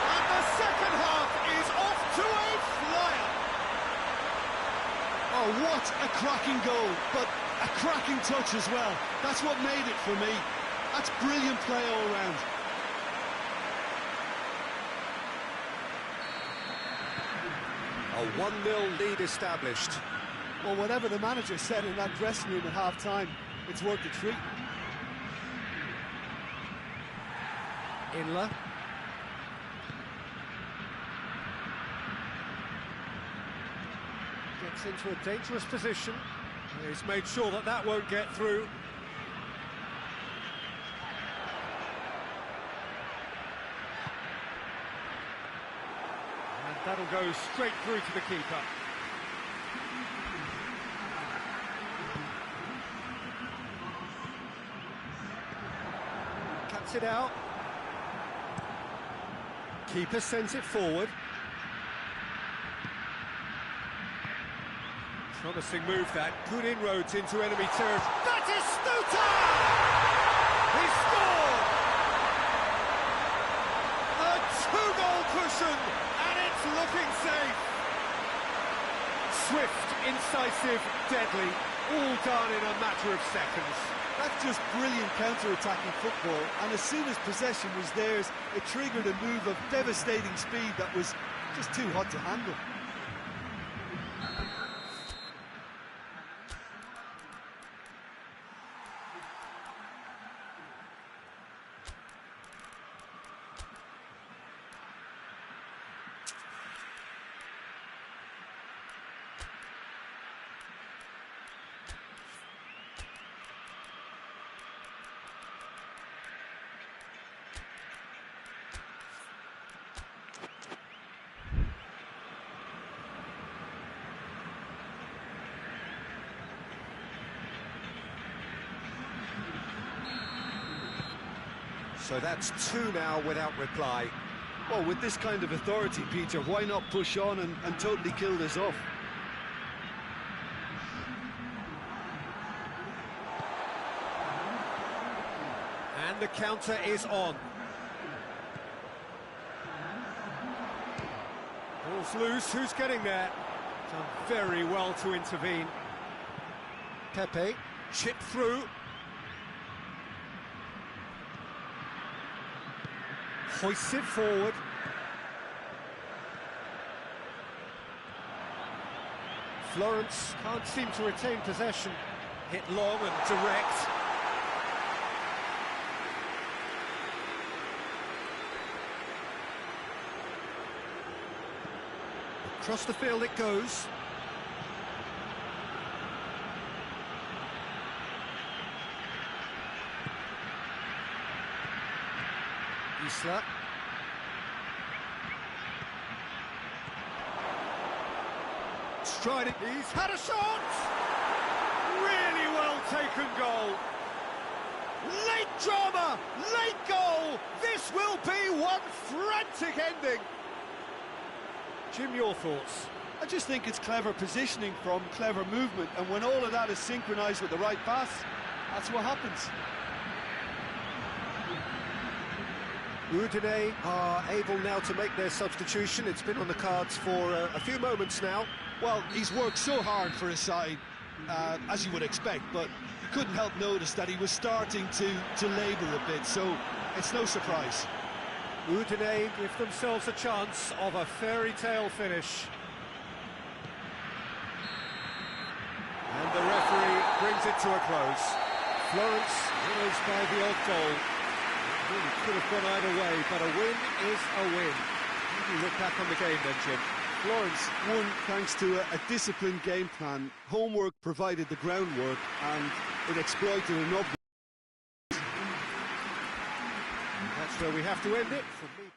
And the second half is off to a flyer! Oh, what a cracking goal, but a cracking touch as well. That's what made it for me. That's brilliant play all round. A 1-0 lead established. Well, whatever the manager said in that dressing room at half-time, it's worth a treat. Inla. Gets into a dangerous position. He's made sure that that won't get through. And that'll go straight through to the keeper. Cuts it out. Keeper sends it forward. Promising move that. Good inroads into enemy territory. That is Stuta! He scored! A two-goal cushion, and it's looking safe. Swift, incisive, deadly, all done in a matter of seconds. That's just brilliant counter-attacking football, and as soon as possession was theirs, it triggered a move of devastating speed that was just too hot to handle. So that's two now without reply. Well, with this kind of authority, Peter, why not push on and totally kill this off? And the counter is on. Ball's loose, who's getting there? Done very well to intervene. Pepe, chip through. Hoists it forward. Florence can't seem to retain possession. Hit long and direct. Across the field it goes. Isla. Striding. He's had a shot! Really well taken goal. Late drama, late goal. This will be one frantic ending. Jim, your thoughts? I just think it's clever positioning from clever movement, and when all of that is synchronised with the right pass, that's what happens. Udine are able now to make their substitution. It's been on the cards for a few moments now. Well, he's worked so hard for his side, as you would expect, but you couldn't help notice that he was starting to labour a bit, so it's no surprise. Udine give themselves a chance of a fairy tale finish. And the referee brings it to a close. Florence winners by the odd goal. It really could have gone either way, but a win is a win. How do you look back on the game then, Jim? Florence won thanks to a disciplined game plan. Homework provided the groundwork, and it exploited an obvious. That's where we have to end it. From me.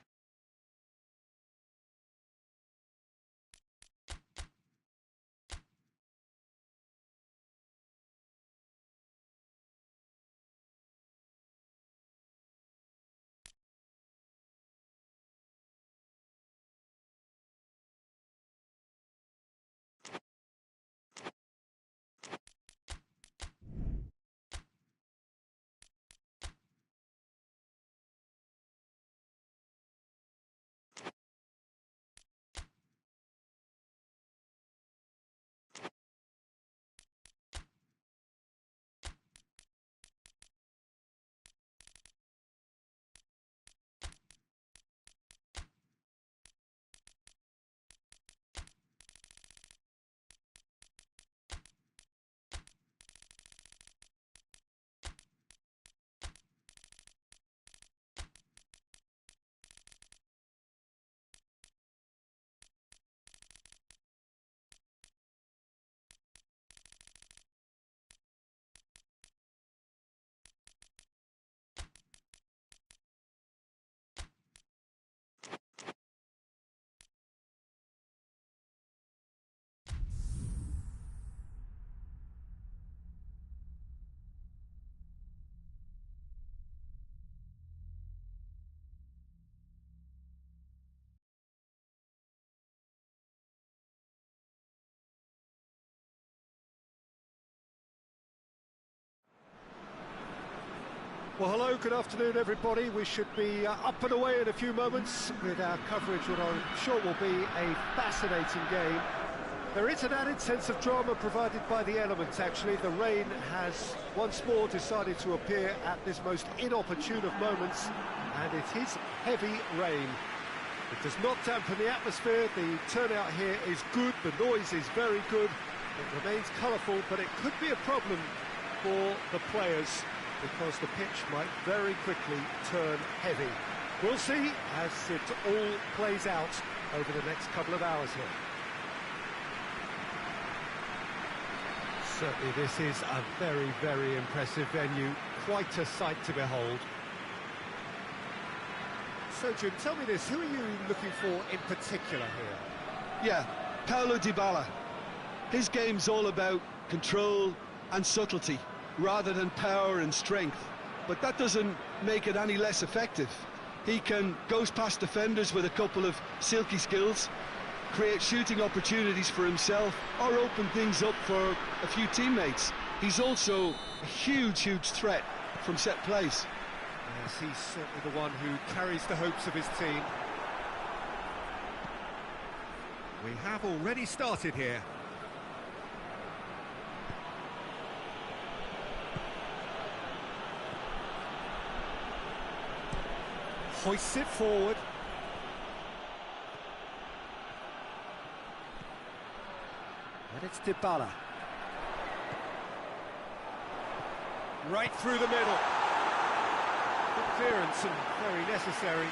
Well, hello, good afternoon, everybody. We should be up and away in a few moments with our coverage, what I'm sure will be a fascinating game. There is an added sense of drama provided by the elements, actually. The rain has once more decided to appear at this most inopportune of moments, and it is heavy rain. It does not dampen the atmosphere. The turnout here is good, the noise is very good. It remains colourful, but it could be a problem for the players, because the pitch might very quickly turn heavy. We'll see as it all plays out over the next couple of hours here. Certainly this is a very, very impressive venue, quite a sight to behold. So Jim, tell me this, who are you looking for in particular here? Yeah, Paulo Dybala. His game's all about control and subtlety, rather than power and strength, but that doesn't make it any less effective. He can goes past defenders with a couple of silky skills, create shooting opportunities for himself, or open things up for a few teammates. He's also a huge threat from set plays. Yes, he's certainly the one who carries the hopes of his team. We have already started here. Hoists it forward. And it's Dybala. Right through the middle. Good clearance and very necessary.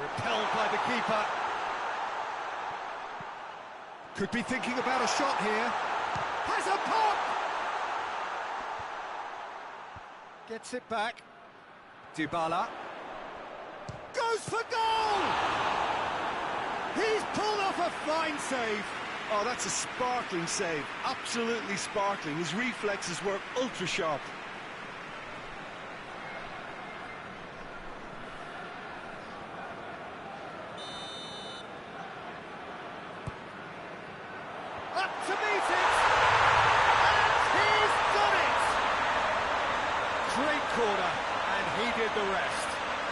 Repelled by the keeper. Could be thinking about a shot here. Has a pop! Gets it back. Dybala. Goes for goal! He's pulled off a fine save. Oh, that's a sparkling save. Absolutely sparkling. His reflexes were ultra sharp. Up to meet it! And he's done it! Great corner, and he did the rest.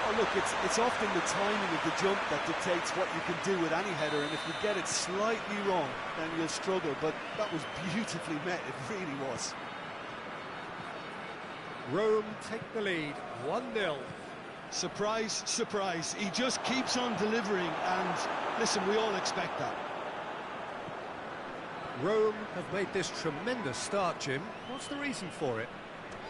Oh, look, it's often the timing of the jump that dictates what you can do with any header, and if you get it slightly wrong, then you'll struggle, but that was beautifully met, it really was. Rome take the lead, 1-0. Surprise, surprise. He just keeps on delivering, and listen, we all expect that. Rome have made this tremendous start, Jim. What's the reason for it?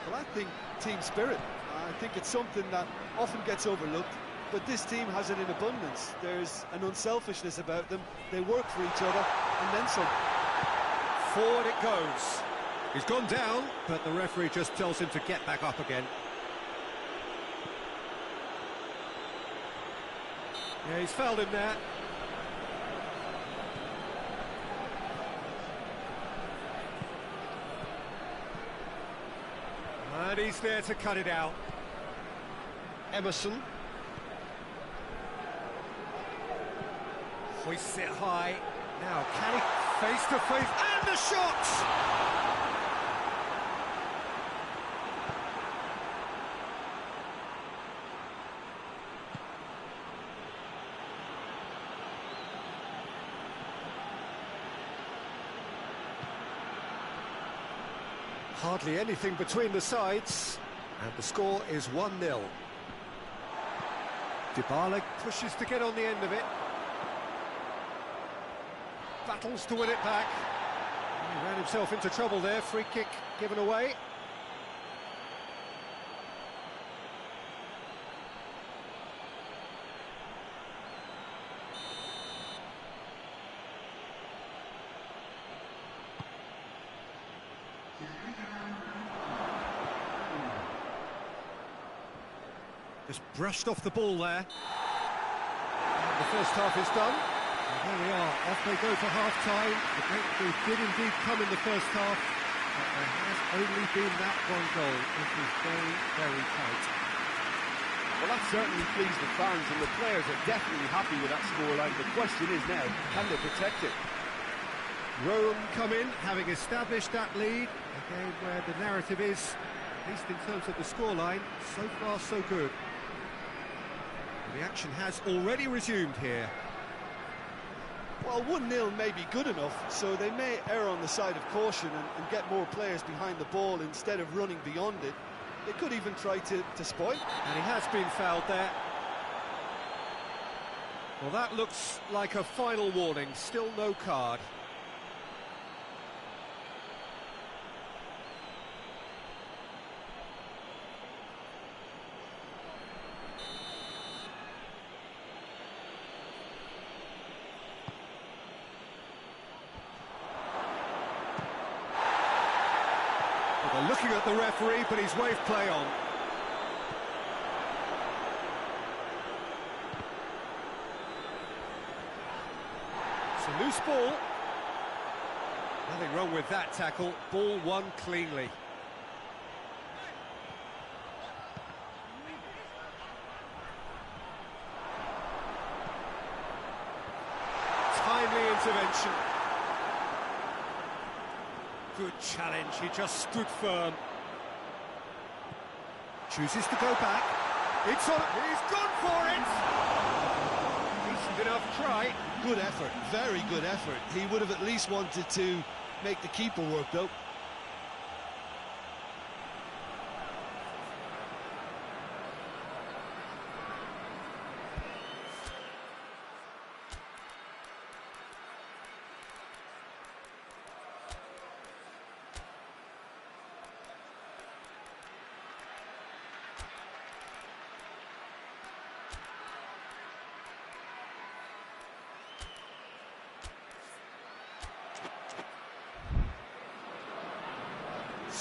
Well, I think team spirit. I think it's something that often gets overlooked, but this team has it in abundance. There's an unselfishness about them. They work for each other, and then some. Forward it goes. He's gone down, but the referee just tells him to get back up again. Yeah, he's fouled him there. And he's there to cut it out. Emerson. Hoists it high. Now, can he face to face? And the shot! Hardly anything between the sides, and the score is 1-0. Dybala pushes to get on the end of it. Battles to win it back. He ran himself into trouble there, free kick given away. Just brushed off the ball there. And the first half is done. And here we are, off they go for half-time. The breakthrough did indeed come in the first half, but there has only been that one goal. It was very, very tight. Well, that certainly pleased the fans, and the players are definitely happy with that scoreline. The question is now, can they protect it? Rome come in, having established that lead. A game where the narrative is, at least in terms of the scoreline, so far so good. The action has already resumed here. Well, 1-0 may be good enough, so they may err on the side of caution and get more players behind the ball instead of running beyond it. They could even try to spoil. And he has been fouled there. Well, that looks like a final warning, still no card. They're looking at the referee, but he's waved play on. It's a loose ball. Nothing wrong with that tackle. Ball won cleanly. Timely intervention. Good challenge, he just stood firm. Chooses to go back. It's on, he's gone for it! Decent enough try. Good effort, very good effort. He would have at least wanted to make the keeper work, though.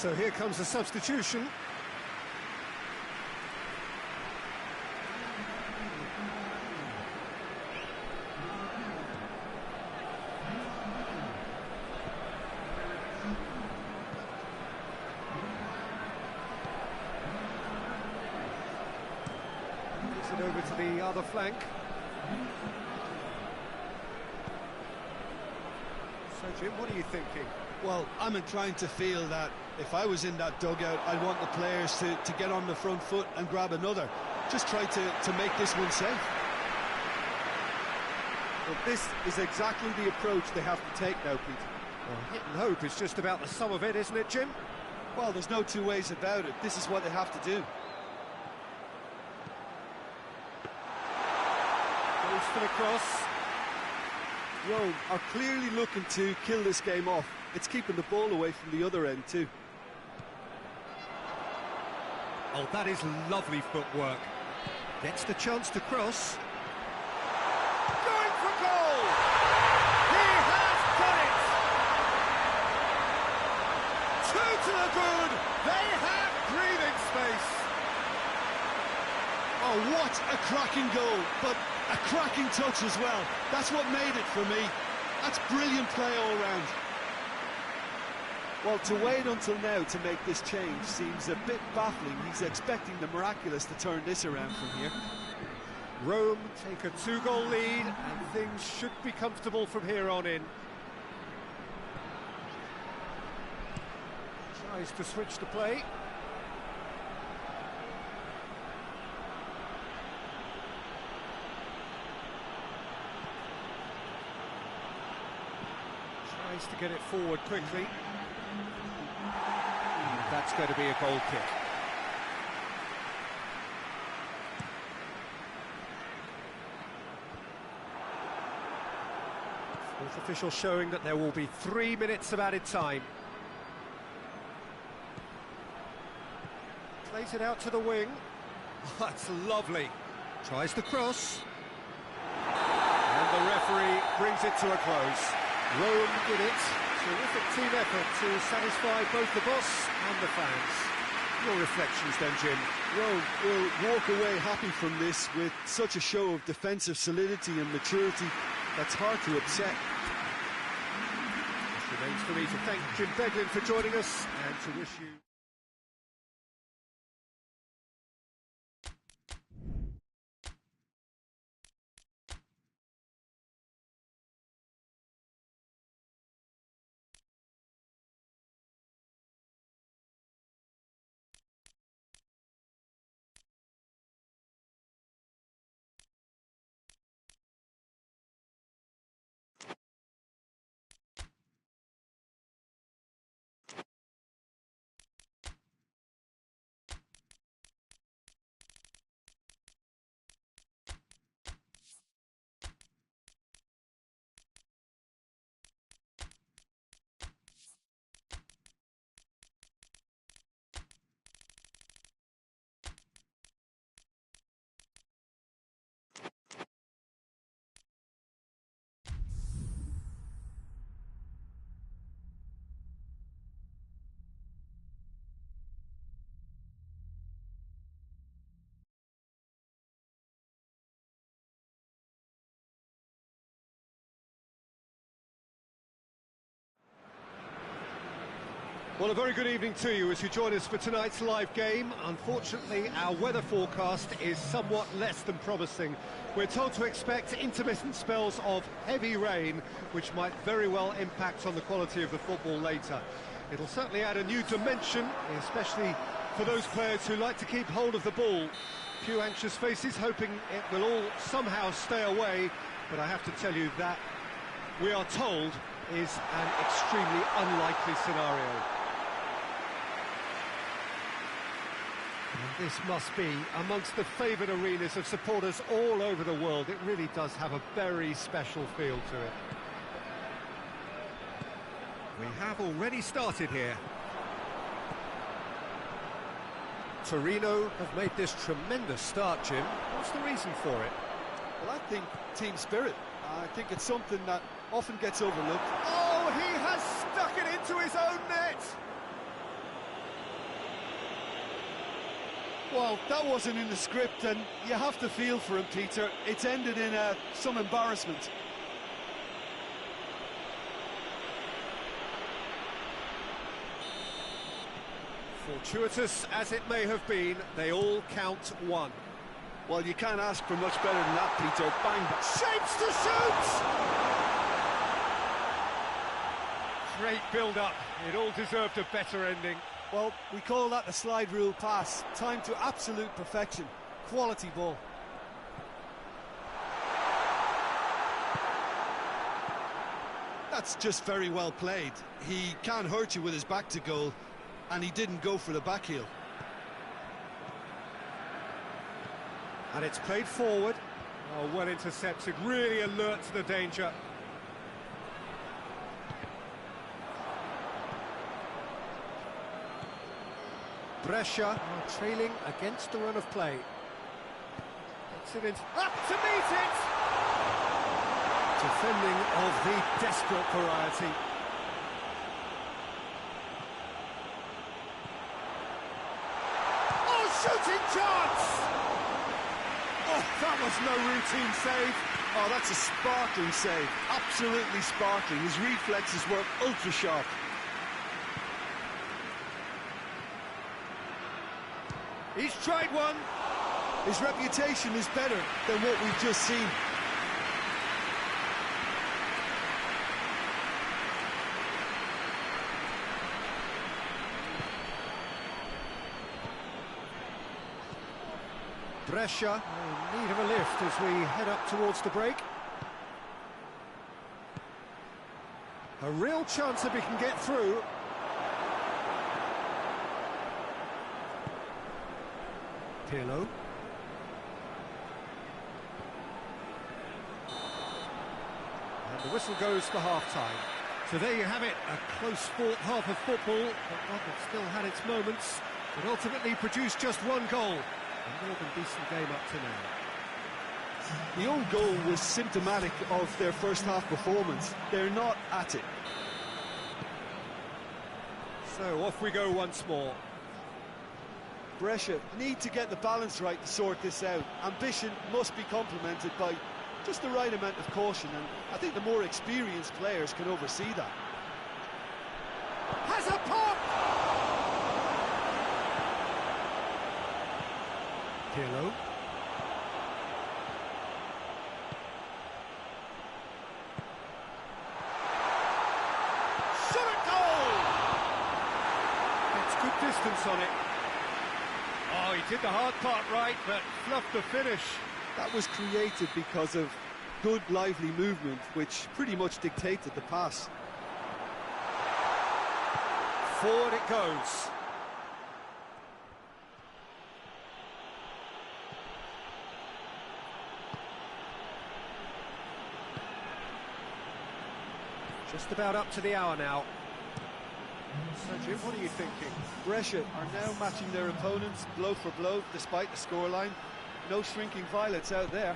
So here comes the substitution. Gives it over to the other flank. So Jim, what are you thinking? Well, I'm inclined to feel that if I was in that dugout, I'd want the players to get on the front foot and grab another. Just try to make this one safe. Well, this is exactly the approach they have to take now, Peter. Well, hit and hope is just about the sum of it, isn't it, Jim? Well, there's no two ways about it. This is what they have to do. Goes for the cross. Rome are clearly looking to kill this game off. It's keeping the ball away from the other end too. Oh, that is lovely footwork. Gets the chance to cross. Going for goal! He has done it! Two to the good! They have breathing space! Oh, what a cracking goal, but a cracking touch as well. That's what made it for me. That's brilliant play all round. Well, to wait until now to make this change seems a bit baffling. He's expecting the miraculous to turn this around from here. Rome take a 2-goal lead, and things should be comfortable from here on in. Tries to switch the play. Tries to get it forward quickly. And that's going to be a goal kick. Fourth official showing that there will be 3 minutes of added time. Plays it out to the wing. Oh, that's lovely. Tries the cross. And the referee brings it to a close. Rome did it. Terrific team effort to satisfy both the boss and the fans. Your reflections then, Jim? Rome will walk away happy from this with such a show of defensive solidity and maturity that's hard to upset. It remains for me to thank Jim Beglin for joining us and to wish you... Well, a very good evening to you as you join us for tonight's live game. Unfortunately, our weather forecast is somewhat less than promising. We're told to expect intermittent spells of heavy rain, which might very well impact on the quality of the football later. It'll certainly add a new dimension, especially for those players who like to keep hold of the ball. Few anxious faces hoping it will all somehow stay away, but I have to tell you that we are told is an extremely unlikely scenario. And this must be amongst the favoured arenas of supporters all over the world. It really does have a very special feel to it. We have already started here. Torino have made this tremendous start, Jim. What's the reason for it? Well, I think team spirit. I think it's something that often gets overlooked. Oh, he has stuck it into his own net! Well, that wasn't in the script, and you have to feel for him, Peter. It's ended in some embarrassment. Fortuitous as it may have been, they all count one. Well, you can't ask for much better than that, Peter. Bang, bang. Shapes to shoot! Great build-up. It all deserved a better ending. Well, we call that the slide rule pass. Time to absolute perfection. Quality ball. That's just very well played. He can't hurt you with his back to goal, and he didn't go for the back heel. And it's played forward. Oh, well intercepted, really alert to the danger. Brescia trailing against the run of play. Gets it in, up to meet it! Defending of the desperate variety. Oh, shooting chance! Oh, that was no routine save. Oh, that's a sparkling save. Absolutely sparkling. His reflexes were ultra sharp. He's tried one. His reputation is better than what we've just seen. Brescia in need of a lift as we head up towards the break. A real chance if he can get through. Pirlo. And the whistle goes for half-time. So there you have it, a close-fought half of football, but one that still had its moments, but ultimately produced just one goal. A more than decent game up to now. The own goal was symptomatic of their first half performance. They're not at it. So off we go once more. Brescia need to get the balance right to sort this out. Ambition must be complemented by just the right amount of caution, and I think the more experienced players can oversee that. Has a pop! Pirlo. Shot at goal! It's good distance on it. Oh, he did the hard part right, but fluffed the finish. That was created because of good, lively movement, which pretty much dictated the pass. Forward it goes. Just about up to the hour now. So, Jim, what are you thinking? Brescia are now matching their opponents blow for blow, despite the scoreline. No shrinking violets out there.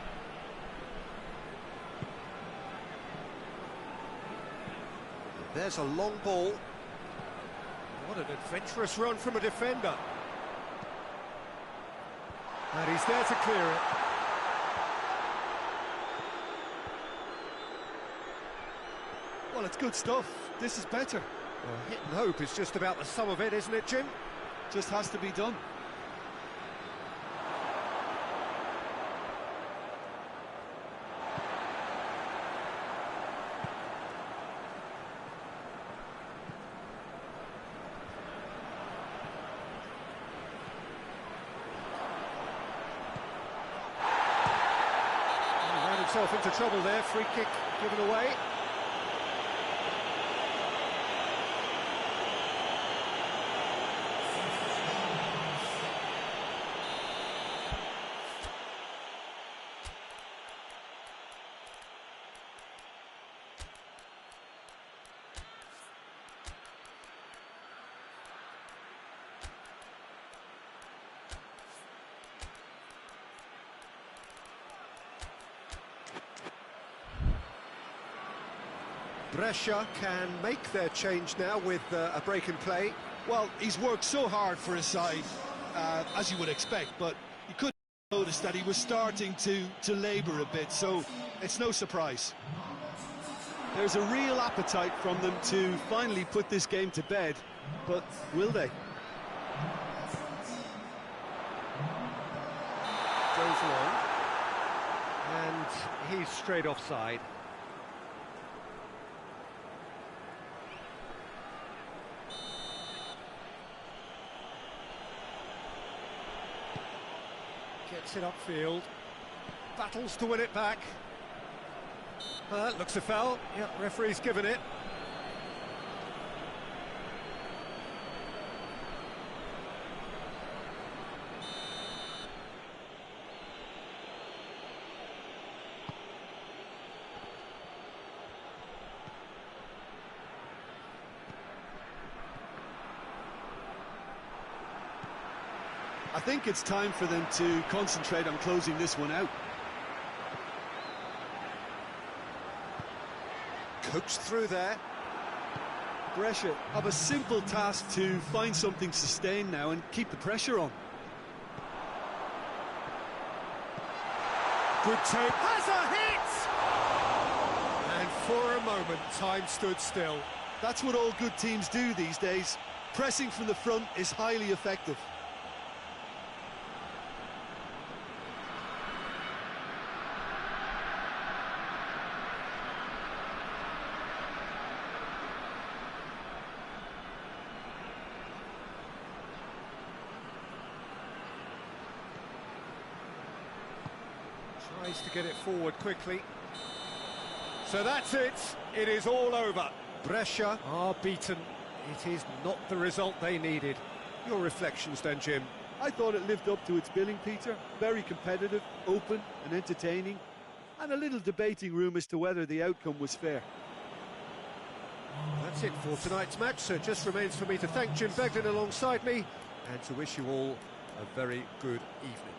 There's a long ball. What an adventurous run from a defender. And he's there to clear it. Well, it's good stuff. This is better. Well, hit and hope is just about the sum of it, isn't it, Jim? Just has to be done. He ran himself into trouble there. Free kick given away. Brescia can make their change now with a break in play. Well, he's worked so hard for his side, as you would expect, but you could notice that he was starting to labour a bit, so it's no surprise. There's a real appetite from them to finally put this game to bed, but will they? Goes long, and he's straight offside. Gets it upfield, battles to win it back. Looks a foul. Yeah, referee's given it. I think it's time for them to concentrate on closing this one out. Coached through there. Brescia have a simple task to find something sustained now and keep the pressure on. Good take. Has a hit! And for a moment, time stood still. That's what all good teams do these days. Pressing from the front is highly effective. Tries to get it forward quickly. So that's it. It is all over. Brescia are beaten. It is not the result they needed. Your reflections then, Jim? I thought it lived up to its billing, Peter. Very competitive, open and entertaining, and a little debating room as to whether the outcome was fair. That's it for tonight's match, so it just remains for me to thank Jim Beglin alongside me and to wish you all a very good evening.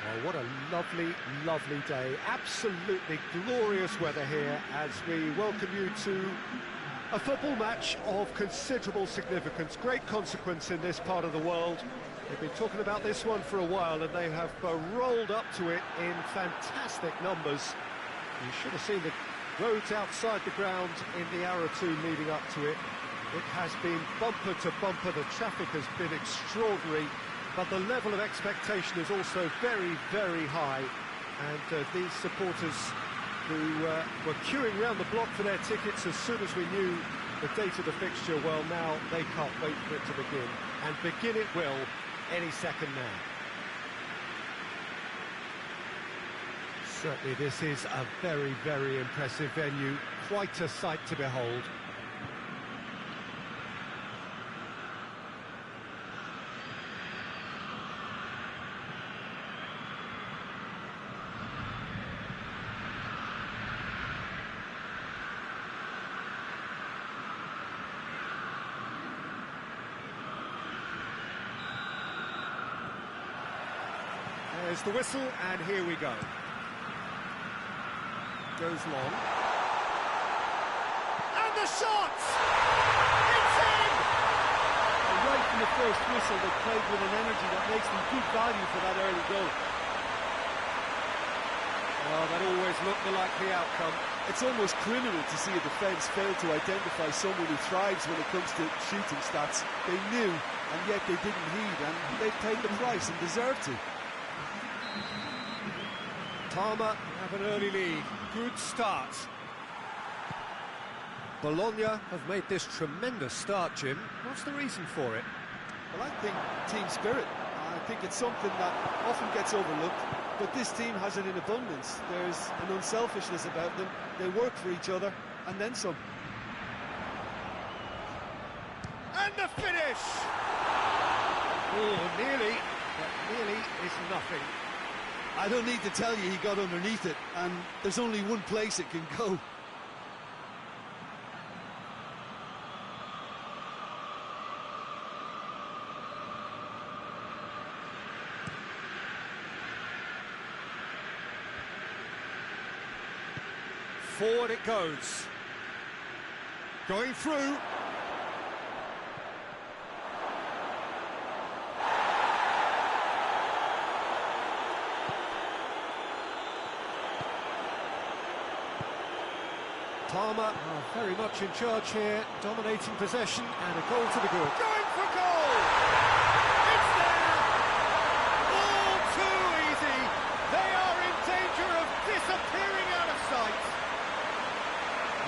Well, what a lovely, lovely day. Absolutely glorious weather here as we welcome you to a football match of considerable significance, great consequence in this part of the world. They've been talking about this one for a while and they have rolled up to it in fantastic numbers. You should have seen the roads outside the ground in the hour or two leading up to it. It has been bumper to bumper, the traffic has been extraordinary, but the level of expectation is also very, very high. And these supporters who were queuing around the block for their tickets as soon as we knew the date of the fixture, well, now they can't wait for it to begin. And begin it will any second now. Certainly this is a very, very impressive venue, quite a sight to behold. There's the whistle, and here we go. Goes long. And the shot! It's in! And right from the first whistle, they played with an energy that makes them good value for that early goal. Well, that always looked the likely outcome. It's almost criminal to see a defence fail to identify someone who thrives when it comes to shooting stats. They knew, and yet they didn't heed, and they've paid the price and deserve to. Parma have an early lead. Good start. Bologna have made this tremendous start, Jim. What's the reason for it? Well, I think team spirit. I think it's something that often gets overlooked, but this team has it in abundance. There's an unselfishness about them. They work for each other, and then some. And the finish! Oh, nearly, but nearly is nothing. I don't need to tell you he got underneath it, and there's only one place it can go. Forward it goes. Going through. Parma are very much in charge here, dominating possession and a goal to the good. Going for goal! It's there! All too easy! They are in danger of disappearing out of sight.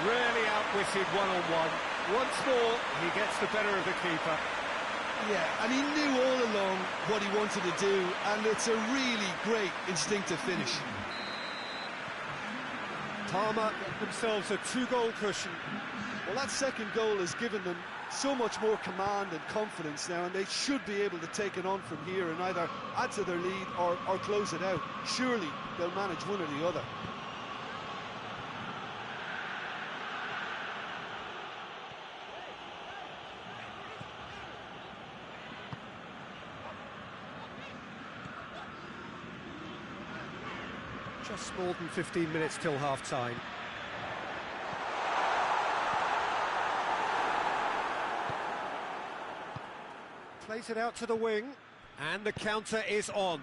Really outwitted one-on-one. Once more, he gets the better of the keeper. Yeah, and he knew all along what he wanted to do, and it's a really great instinctive finish. Parma get themselves a 2-goal cushion. Well, that second goal has given them so much more command and confidence now, and they should be able to take it on from here and either add to their lead or close it out. Surely they'll manage one or the other. Just more than 15 minutes till half-time. Plays it out to the wing, and the counter is on.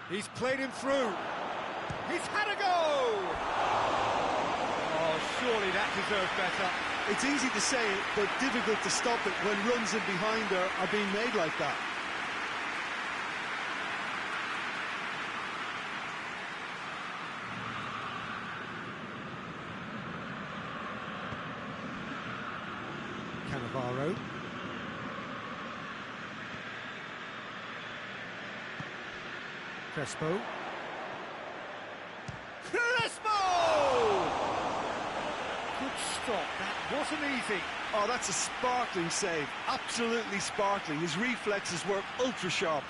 He's played him through. He's had a go! Oh, surely that deserved better. It's easy to say it, but difficult to stop it when runs in behind are being made like that. Cannavaro. Crespo. Good stop, that wasn't easy. Oh, that's a sparkling save, absolutely sparkling. His reflexes were ultra sharp.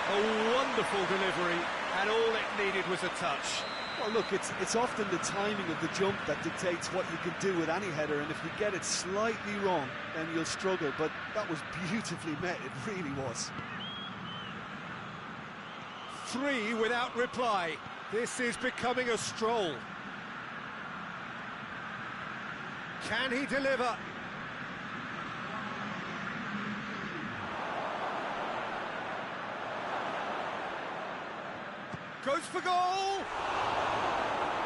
A wonderful delivery, and all it needed was a touch. Well, look, it's often the timing of the jump that dictates what you can do with any header, and if you get it slightly wrong, then you'll struggle, but that was beautifully met, it really was. 3 without reply. This is becoming a stroll. Can he deliver? Goes for goal!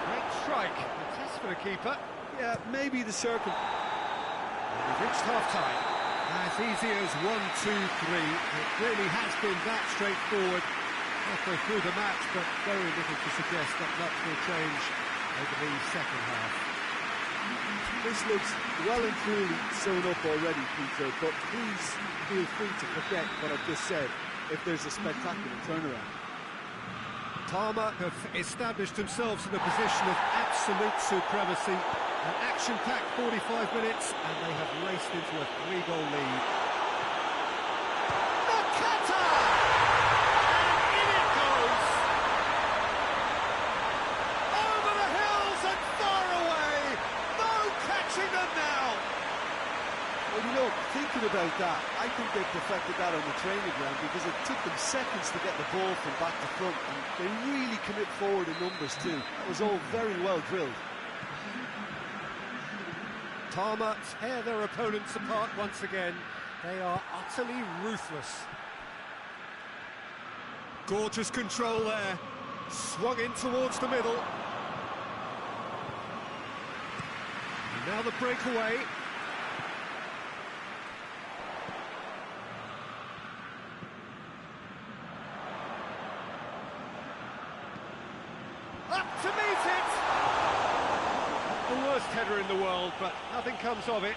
Great strike. A test for the keeper. Yeah, maybe the circle. We've reached half-time. As easy as 1, 2, 3. It really has been that straightforward. Halfway through the match, but very little to suggest that much will change over the second half. This looks well and truly sewn up already, Peter, but please feel free to forget what I've just said if there's a spectacular turnaround. Parma have established themselves in a position of absolute supremacy. An action-packed 45 minutes, and they have raced into a 3-goal lead. Nakata! And in it goes! Over the hills and far away! No catching them now! Well, you know, thinking about that. I think they perfected that on the training ground because it took them seconds to get the ball from back to front, and they really commit forward in numbers too. That was all very well drilled. Parma tear their opponents apart once again. They are utterly ruthless. Gorgeous control there. Swung in towards the middle. And now the breakaway. Up to meet it! The worst header in the world, but nothing comes of it.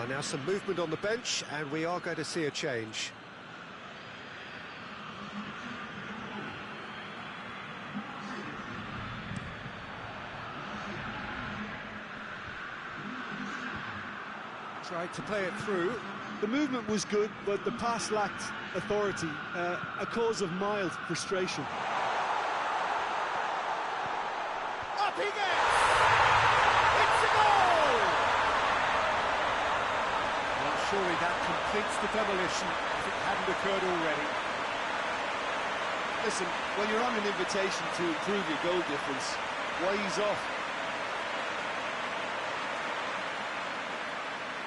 Now some movement on the bench, and we are going to see a change. Tried to play it through. The movement was good, but the pass lacked authority, a cause of mild frustration. Up he gets! It's a goal! Well, surely that completes the demolition if it hadn't occurred already. Listen, when you're on an invitation to improve your goal difference, why ease off?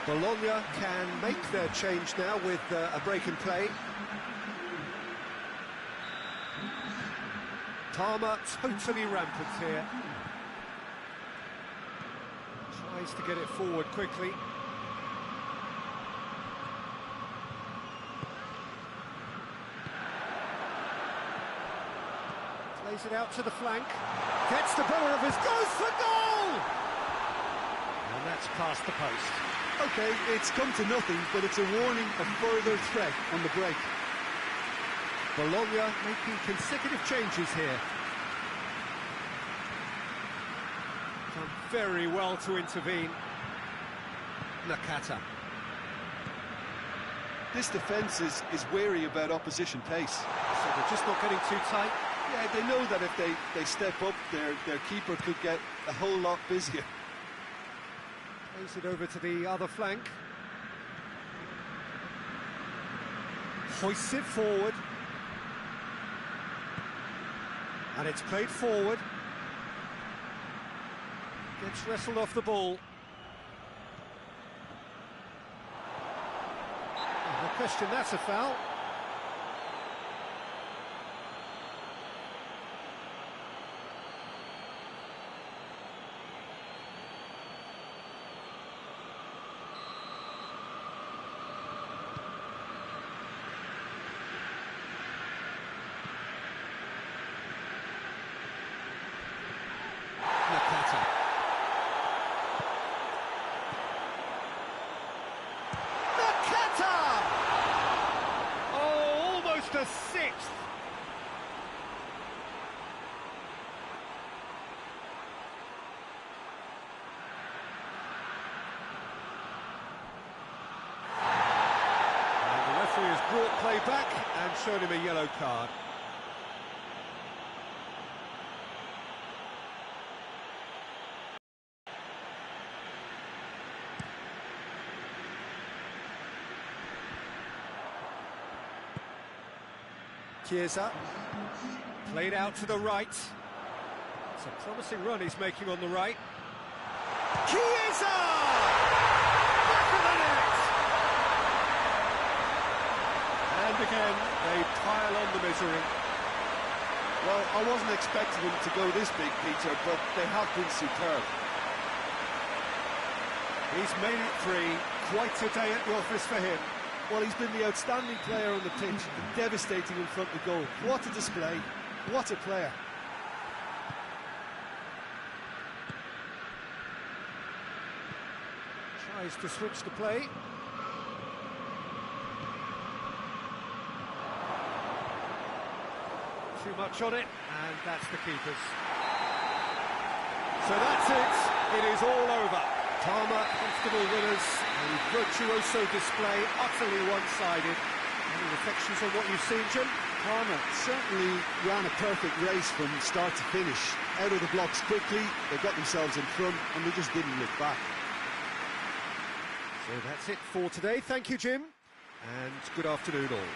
Bologna can make their change now with a break in play. Parma totally rampant here. Tries to get it forward quickly. Plays it out to the flank. Gets the better of his, goes for goal! And that's past the post. Okay, it's come to nothing, but it's a warning of further threat on the break. Bologna making consecutive changes here. Done very well to intervene. Nakata. This defence is wary about opposition pace. So they're just not getting too tight. Yeah, they know that if they step up, their keeper could get a whole lot busier. Plays it over to the other flank. Hoists it forward. And it's played forward. Gets wrestled off the ball. Oh, no question, that's a foul. The sixth. And the referee has brought play back and shown him a yellow card. Chiesa, played out to the right. It's a promising run he's making on the right. Chiesa! Back of the net! And again, they pile on the misery. Well, I wasn't expecting them to go this big, Peter, but they have been superb. He's made it three. Quite a day at the office for him. Well, he's been the outstanding player on the pitch and devastating in front of goal. What a display, what a player. Tries to switch the play. too much on it, and that's the keeper's. So that's it. It is all over. Parma, comfortable winners. A virtuoso display, utterly one-sided. Any reflections on what you've seen, Jim? Parma certainly ran a perfect race from start to finish. Out of the blocks quickly, they got themselves in front, and they just didn't look back. So that's it for today. Thank you, Jim, and good afternoon all.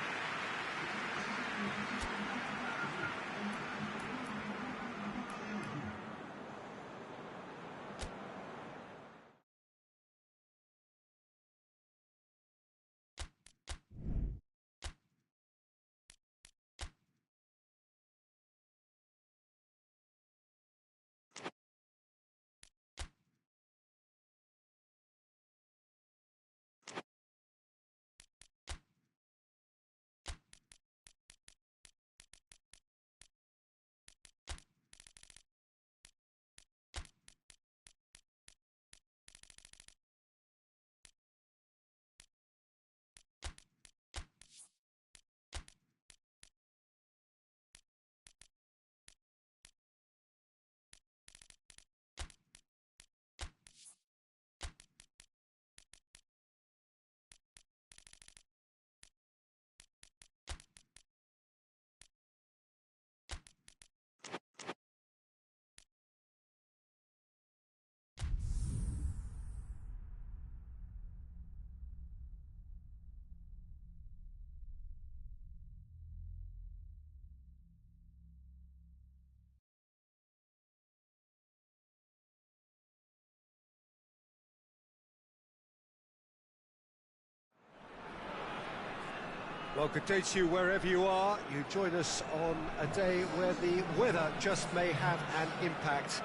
Well, good day to you wherever you are. You join us on a day where the weather just may have an impact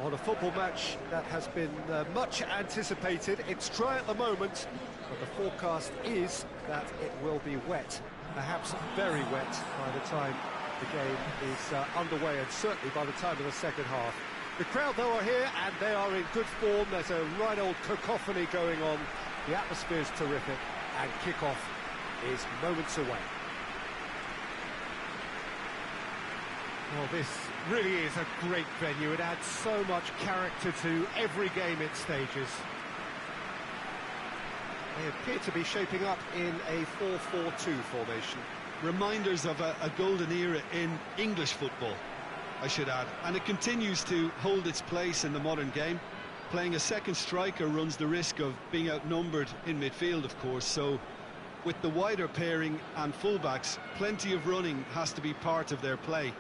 on a football match that has been much anticipated. It's dry at the moment, but the forecast is that it will be wet, perhaps very wet by the time the game is underway, and certainly by the time of the second half. The crowd, though, are here, and they are in good form. There's a right old cacophony going on. The atmosphere is terrific, and kick-off is moments away. Well, this really is a great venue. It adds so much character to every game it stages. They appear to be shaping up in a 4-4-2 formation. Reminders of a golden era in English football, I should add. And it continues to hold its place in the modern game. Playing a second striker runs the risk of being outnumbered in midfield, of course, so with the wider pairing and fullbacks, plenty of running has to be part of their play.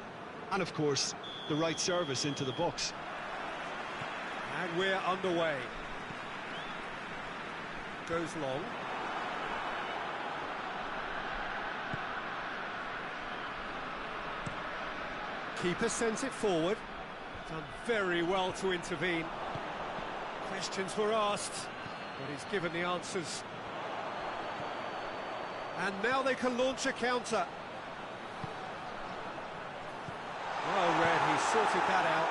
And of course, the right service into the box. And we're underway. Goes long. Keeper sends it forward. Done very well to intervene. Questions were asked, but he's given the answers. And now they can launch a counter. Well read, he sorted that out.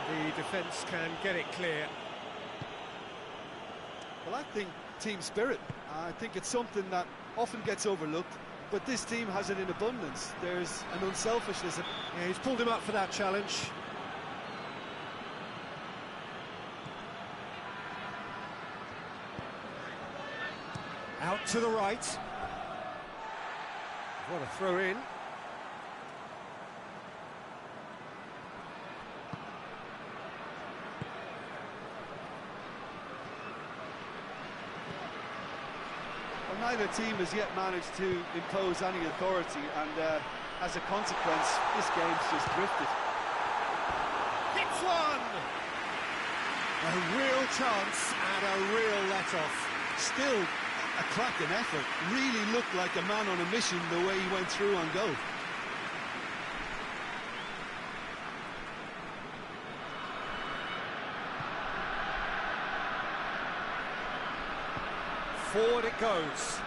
And the defence can get it clear. Well, I think team spirit. I think it's something that often gets overlooked, but this team has it in abundance. There's an unselfishness. Yeah, he's pulled him up for that challenge. Out to the right. What a throw in. Well, neither team has yet managed to impose any authority, and as a consequence, this game's just drifted. Hits one! A real chance and a real let-off. Still a cracking effort. Really looked like a man on a mission the way he went through on goal. Forward it goes.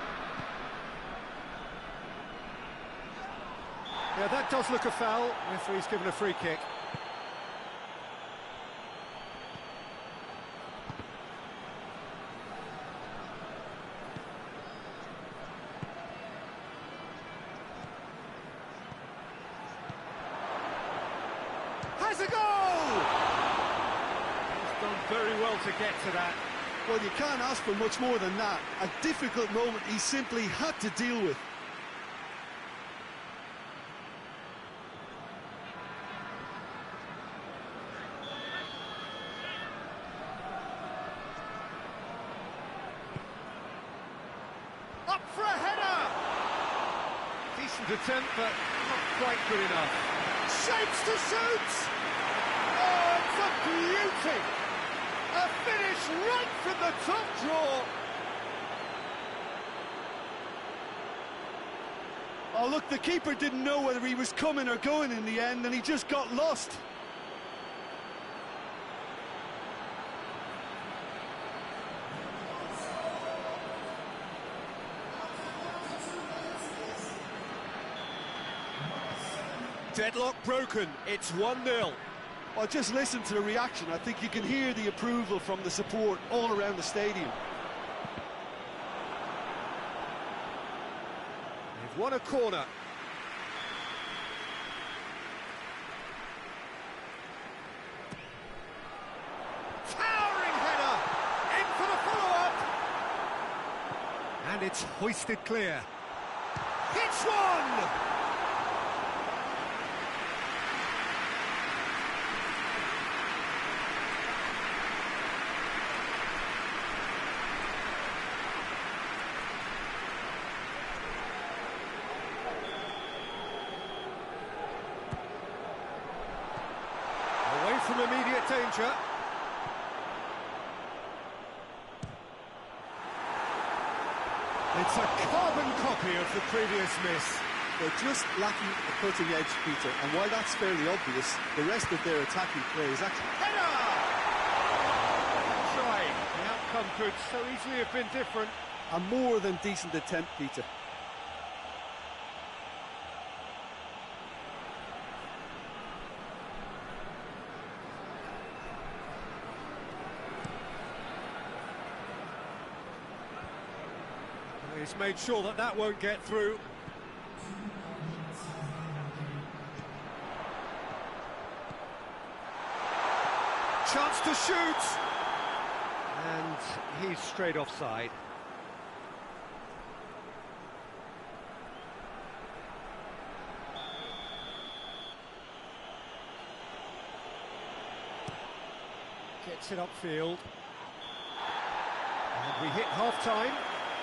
Yeah, that does look a foul. Referee's given a free kick. There's a goal! He's done very well to get to that. Well, you can't ask for much more than that. A difficult moment he simply had to deal with. Up for a header! Decent attempt, but not quite good enough. Shapes to shoot! Oh, it's a beauty! A finish right from the top draw! Oh, look, the keeper didn't know whether he was coming or going in the end, and he just got lost. Deadlock broken, it's 1-0. Well, just listen to the reaction. I think you can hear the approval from the support all around the stadium. They've won a corner. Towering header! In for the follow-up! And it's hoisted clear. Hits one! From immediate danger. It's a carbon copy of the previous miss. They're just lacking a cutting edge, Peter, and while that's fairly obvious, the rest of their attacking play is actually... Header! Trying. The outcome could so easily have been different. A more than decent attempt, Peter. He's made sure that that won't get through. Chance to shoot! And he's straight offside. Gets it upfield. And we hit half-time.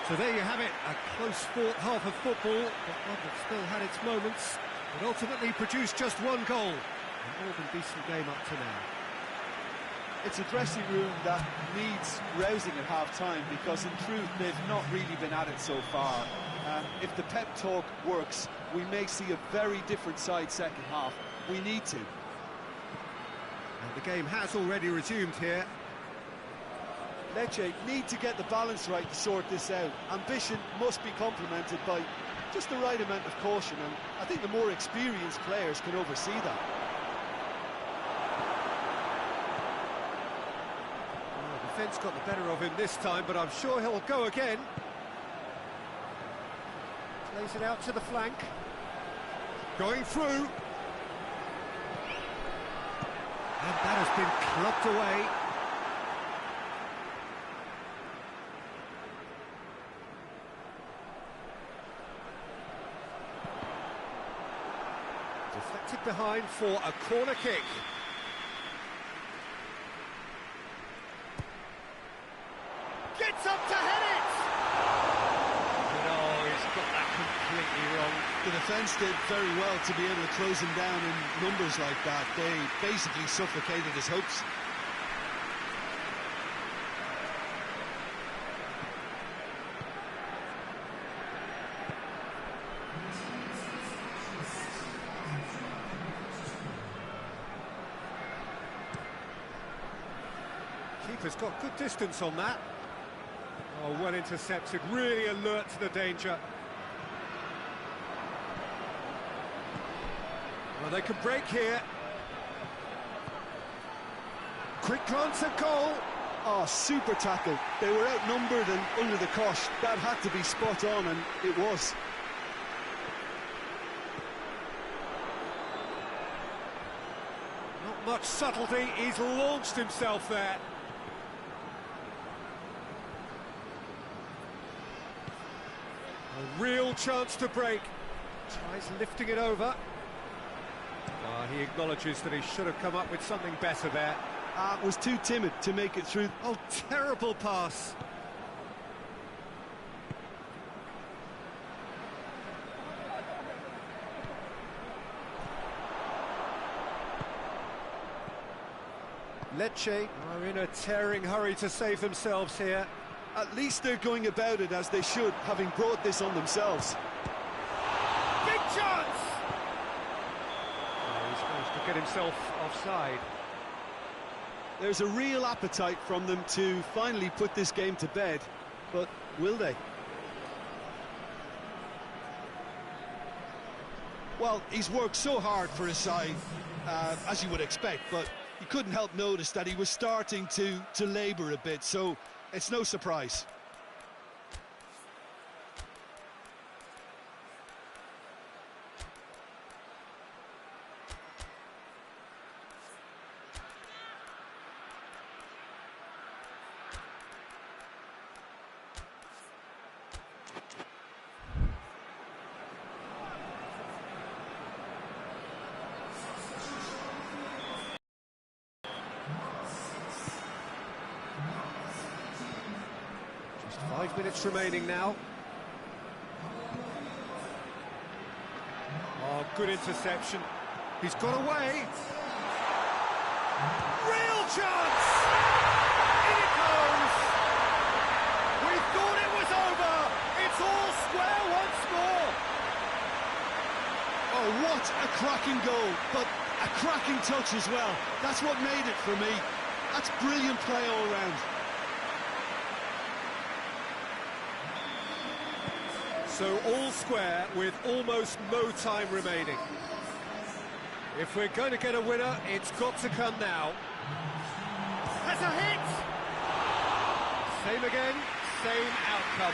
So there you have it, a close-fought half of football, but one that still had its moments. It ultimately produced just one goal. A more than decent game up to now. It's a dressing room that needs rousing at half-time because, in truth, they've not really been at it so far. If the pep talk works, we may see a very different side second half. We need to. And the game has already resumed here. Lecce need to get the balance right to sort this out. Ambition must be complemented by just the right amount of caution, and I think the more experienced players can oversee that. Well, the defence got the better of him this time, but I'm sure he'll go again. Plays it out to the flank. Going through. And that has been clubbed away. Deflected behind for a corner kick. Gets up to head it! But oh, he's got that completely wrong. The defence did very well to be able to close him down in numbers like that. They basically suffocated his hopes. Keeper's got good distance on that. Oh, well intercepted, really alert to the danger. Well, they can break here. Quick glance at goal. Oh, super tackle. They were outnumbered and under the cosh. That had to be spot on, and it was. Not much subtlety, he's launched himself there. A real chance to break. Tries lifting it over. He acknowledges that he should have come up with something better there. Was too timid to make it through. Oh, terrible pass. Lecce are in a tearing hurry to save themselves here. At least they're going about it as they should, having brought this on themselves. Big chance! He's managed to get himself offside. There's a real appetite from them to finally put this game to bed, but will they? Well, he's worked so hard for his side, as you would expect, but you couldn't help notice that he was starting to labour a bit, so it's no surprise. Just 5 minutes remaining now. Oh, good interception. He's got away. Real chance! In it goes! We thought it was over! It's all square once more! Oh, what a cracking goal, but a cracking touch as well. That's what made it for me. That's brilliant play all round. So all square with almost no time remaining. If we're going to get a winner, it's got to come now. Has a hit! Same again, same outcome.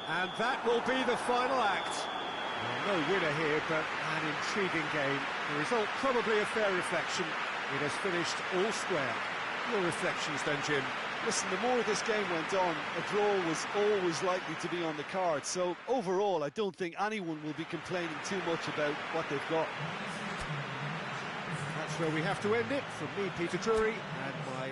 And that will be the final act. Well, no winner here, but an intriguing game. The result probably a fair reflection. It has finished all square. Your reflections then, Jim? Listen, the more this game went on, a draw was always likely to be on the card. So overall, I don't think anyone will be complaining too much about what they've got. That's where we have to end it. From me, Peter Drury, and my...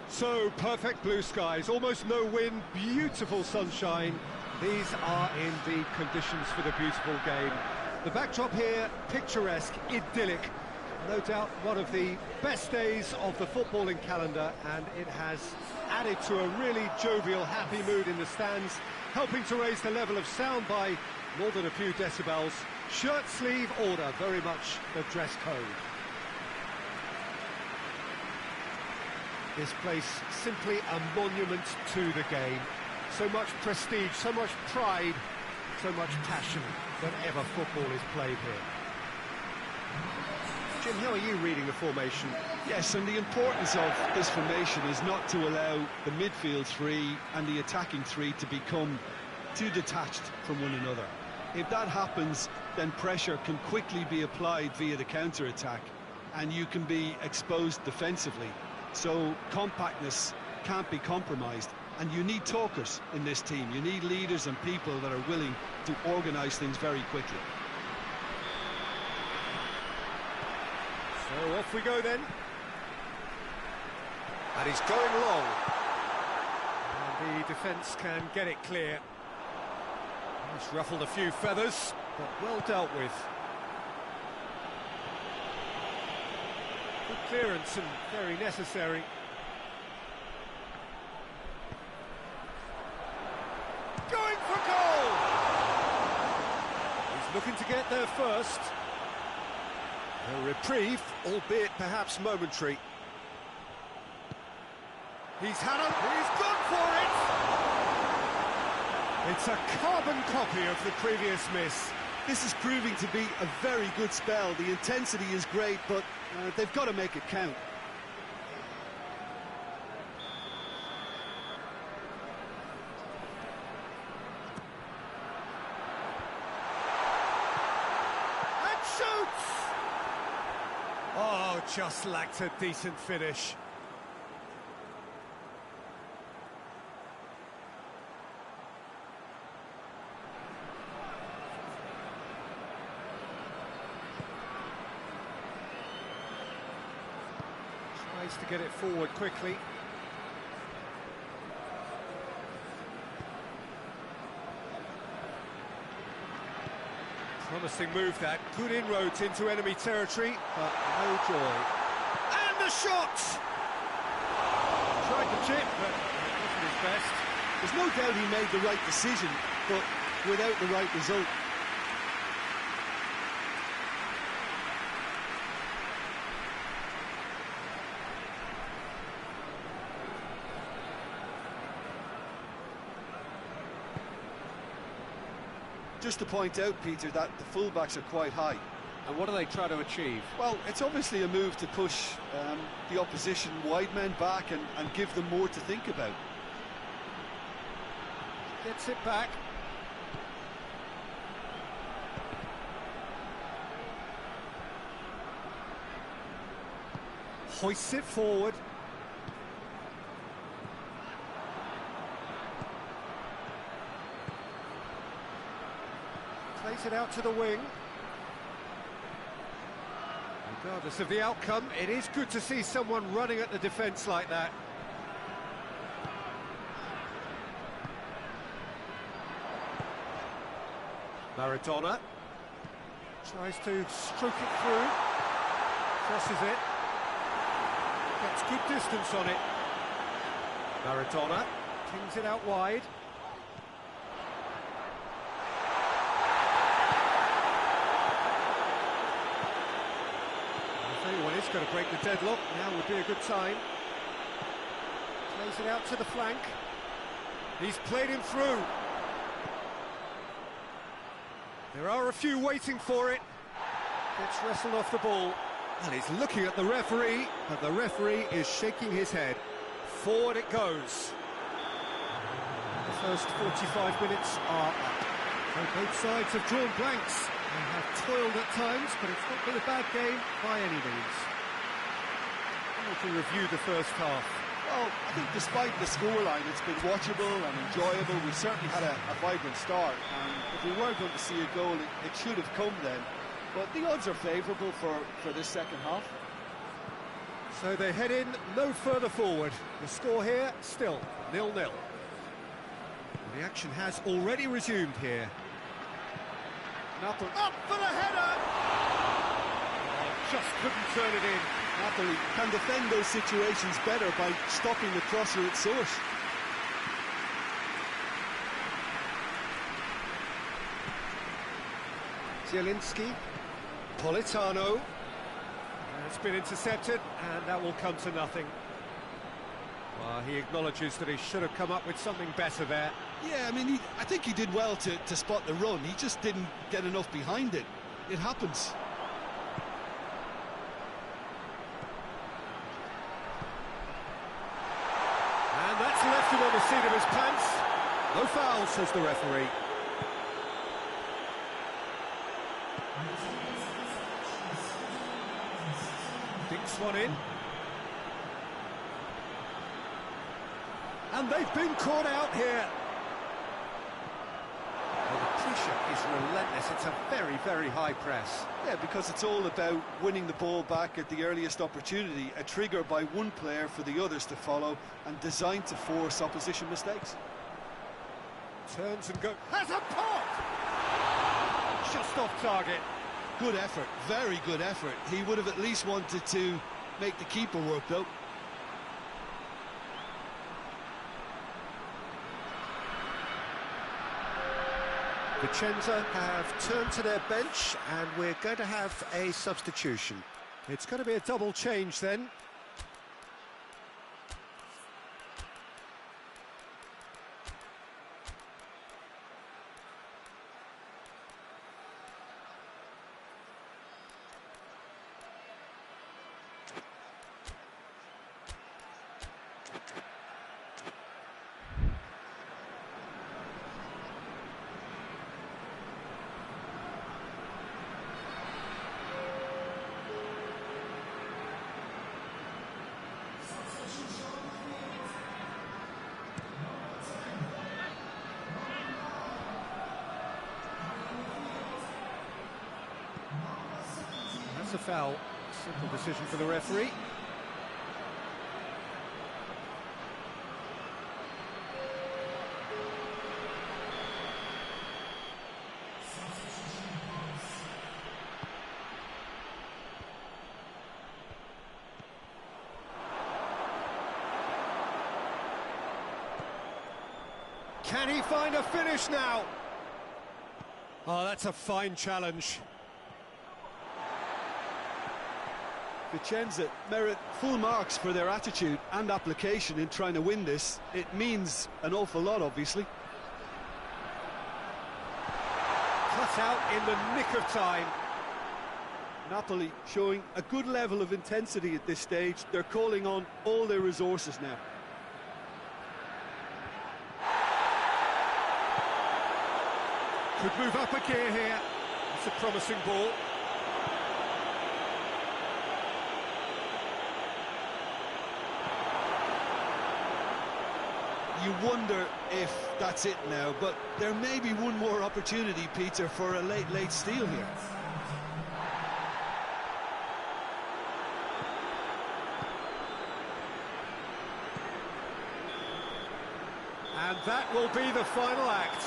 So, perfect blue skies, almost no wind, beautiful sunshine. These are in the conditions for the beautiful game. The backdrop here, picturesque, idyllic. No doubt one of the best days of the footballing calendar, and it has added to a really jovial, happy mood in the stands, helping to raise the level of sound by more than a few decibels. Shirt sleeve order, very much the dress code. This place simply a monument to the game. So much prestige, so much pride, so much passion whenever football is played here. Jim, how are you reading the formation? Yes, and the importance of this formation is not to allow the midfield three and the attacking three to become too detached from one another. If that happens, then pressure can quickly be applied via the counter-attack, and you can be exposed defensively. So compactness can't be compromised, and you need talkers in this team. You need leaders and people that are willing to organise things very quickly. So off we go then. And he's going long. And the defence can get it clear. He's ruffled a few feathers, but well dealt with. Good clearance and very necessary. Going for goal! He's looking to get there first. A reprieve, albeit perhaps momentary. He's gone for it! It's a carbon copy of the previous miss. This is proving to be a very good spell. The intensity is great, but they've got to make it count. And shoots! Oh, just lacked a decent finish. Tries to get it forward quickly. Promising move that. Good inroads into enemy territory, but no joy. And the shot! Tried to chip, but it wasn't his best. There's no doubt he made the right decision, but without the right result. Just to point out, Peter, that the fullbacks are quite high. And what do they try to achieve? Well, it's obviously a move to push the opposition wide men back and give them more to think about. Gets it back. Hoists it forward. Plays it out to the wing. Regardless of the outcome, it is good to see someone running at the defence like that. Maradona tries to stroke it through, crosses it, gets good distance on it. Maradona pings it out wide. If anyone is going to break the deadlock, now would be a good time. Plays it out to the flank. He's played him through. There are a few waiting for it. Gets wrestled off the ball. And he's looking at the referee, but the referee is shaking his head. Forward it goes. The first 45 minutes are up. So both sides have drawn blanks and have toiled at times, but it's not been a bad game by any means. How would you review the first half? Well, I think despite the scoreline, it's been watchable and enjoyable. We certainly had a vibrant start, and if we were going to see a goal, it should have come then. But the odds are favourable for this second half. So they head in no further forward. The score here, still 0-0. The action has already resumed here. Napoli Up for the header! Oh, just couldn't turn it in. Napoli can defend those situations better by stopping the crosser at source. Zielinski, Politano. It's been intercepted, and that will come to nothing. Well, he acknowledges that he should have come up with something better there. Yeah, I mean, I think he did well to spot the run. He just didn't get enough behind it. It happens. And that's left him on the seat of his pants. No foul, says the referee. Dinks one in. And they've been caught out here. Well, the pressure is relentless. It's a very, very high press. Yeah, because it's all about winning the ball back at the earliest opportunity, a trigger by one player for the others to follow, and designed to force opposition mistakes. Turns and goes. Has a pot! Just off target. Good effort, very good effort. He would have at least wanted to make the keeper work, though. Vicenza have turned to their bench, and we're going to have a substitution. It's going to be a double change then. That's a foul. Simple decision for the referee. Can he find a finish now? Oh, that's a fine challenge. Vicenza merit full marks for their attitude and application in trying to win this. It means an awful lot, obviously. Cut out in the nick of time. Napoli showing a good level of intensity at this stage. They're calling on all their resources now. Could move up a gear here. It's a promising ball. You wonder if that's it now, but there may be one more opportunity, Peter, for a late steal here. And that will be the final act.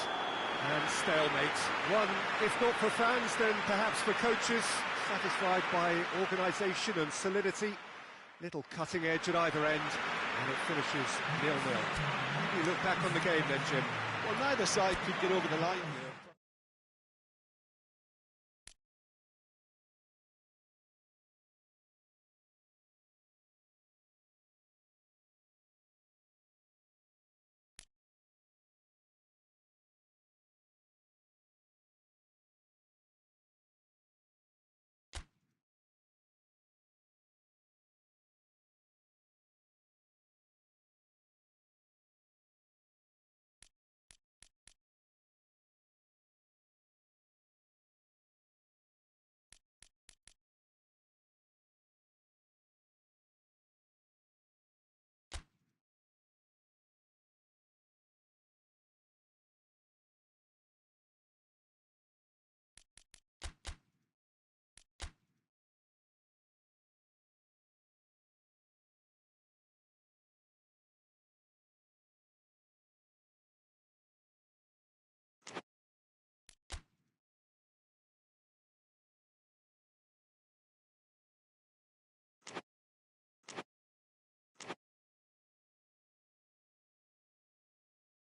And stalemate. One, if not for fans, then perhaps for coaches, satisfied by organisation and solidity. Little cutting edge at either end, and it finishes 0-0. You look back on the game then, Jim. Well, neither side could get over the line here.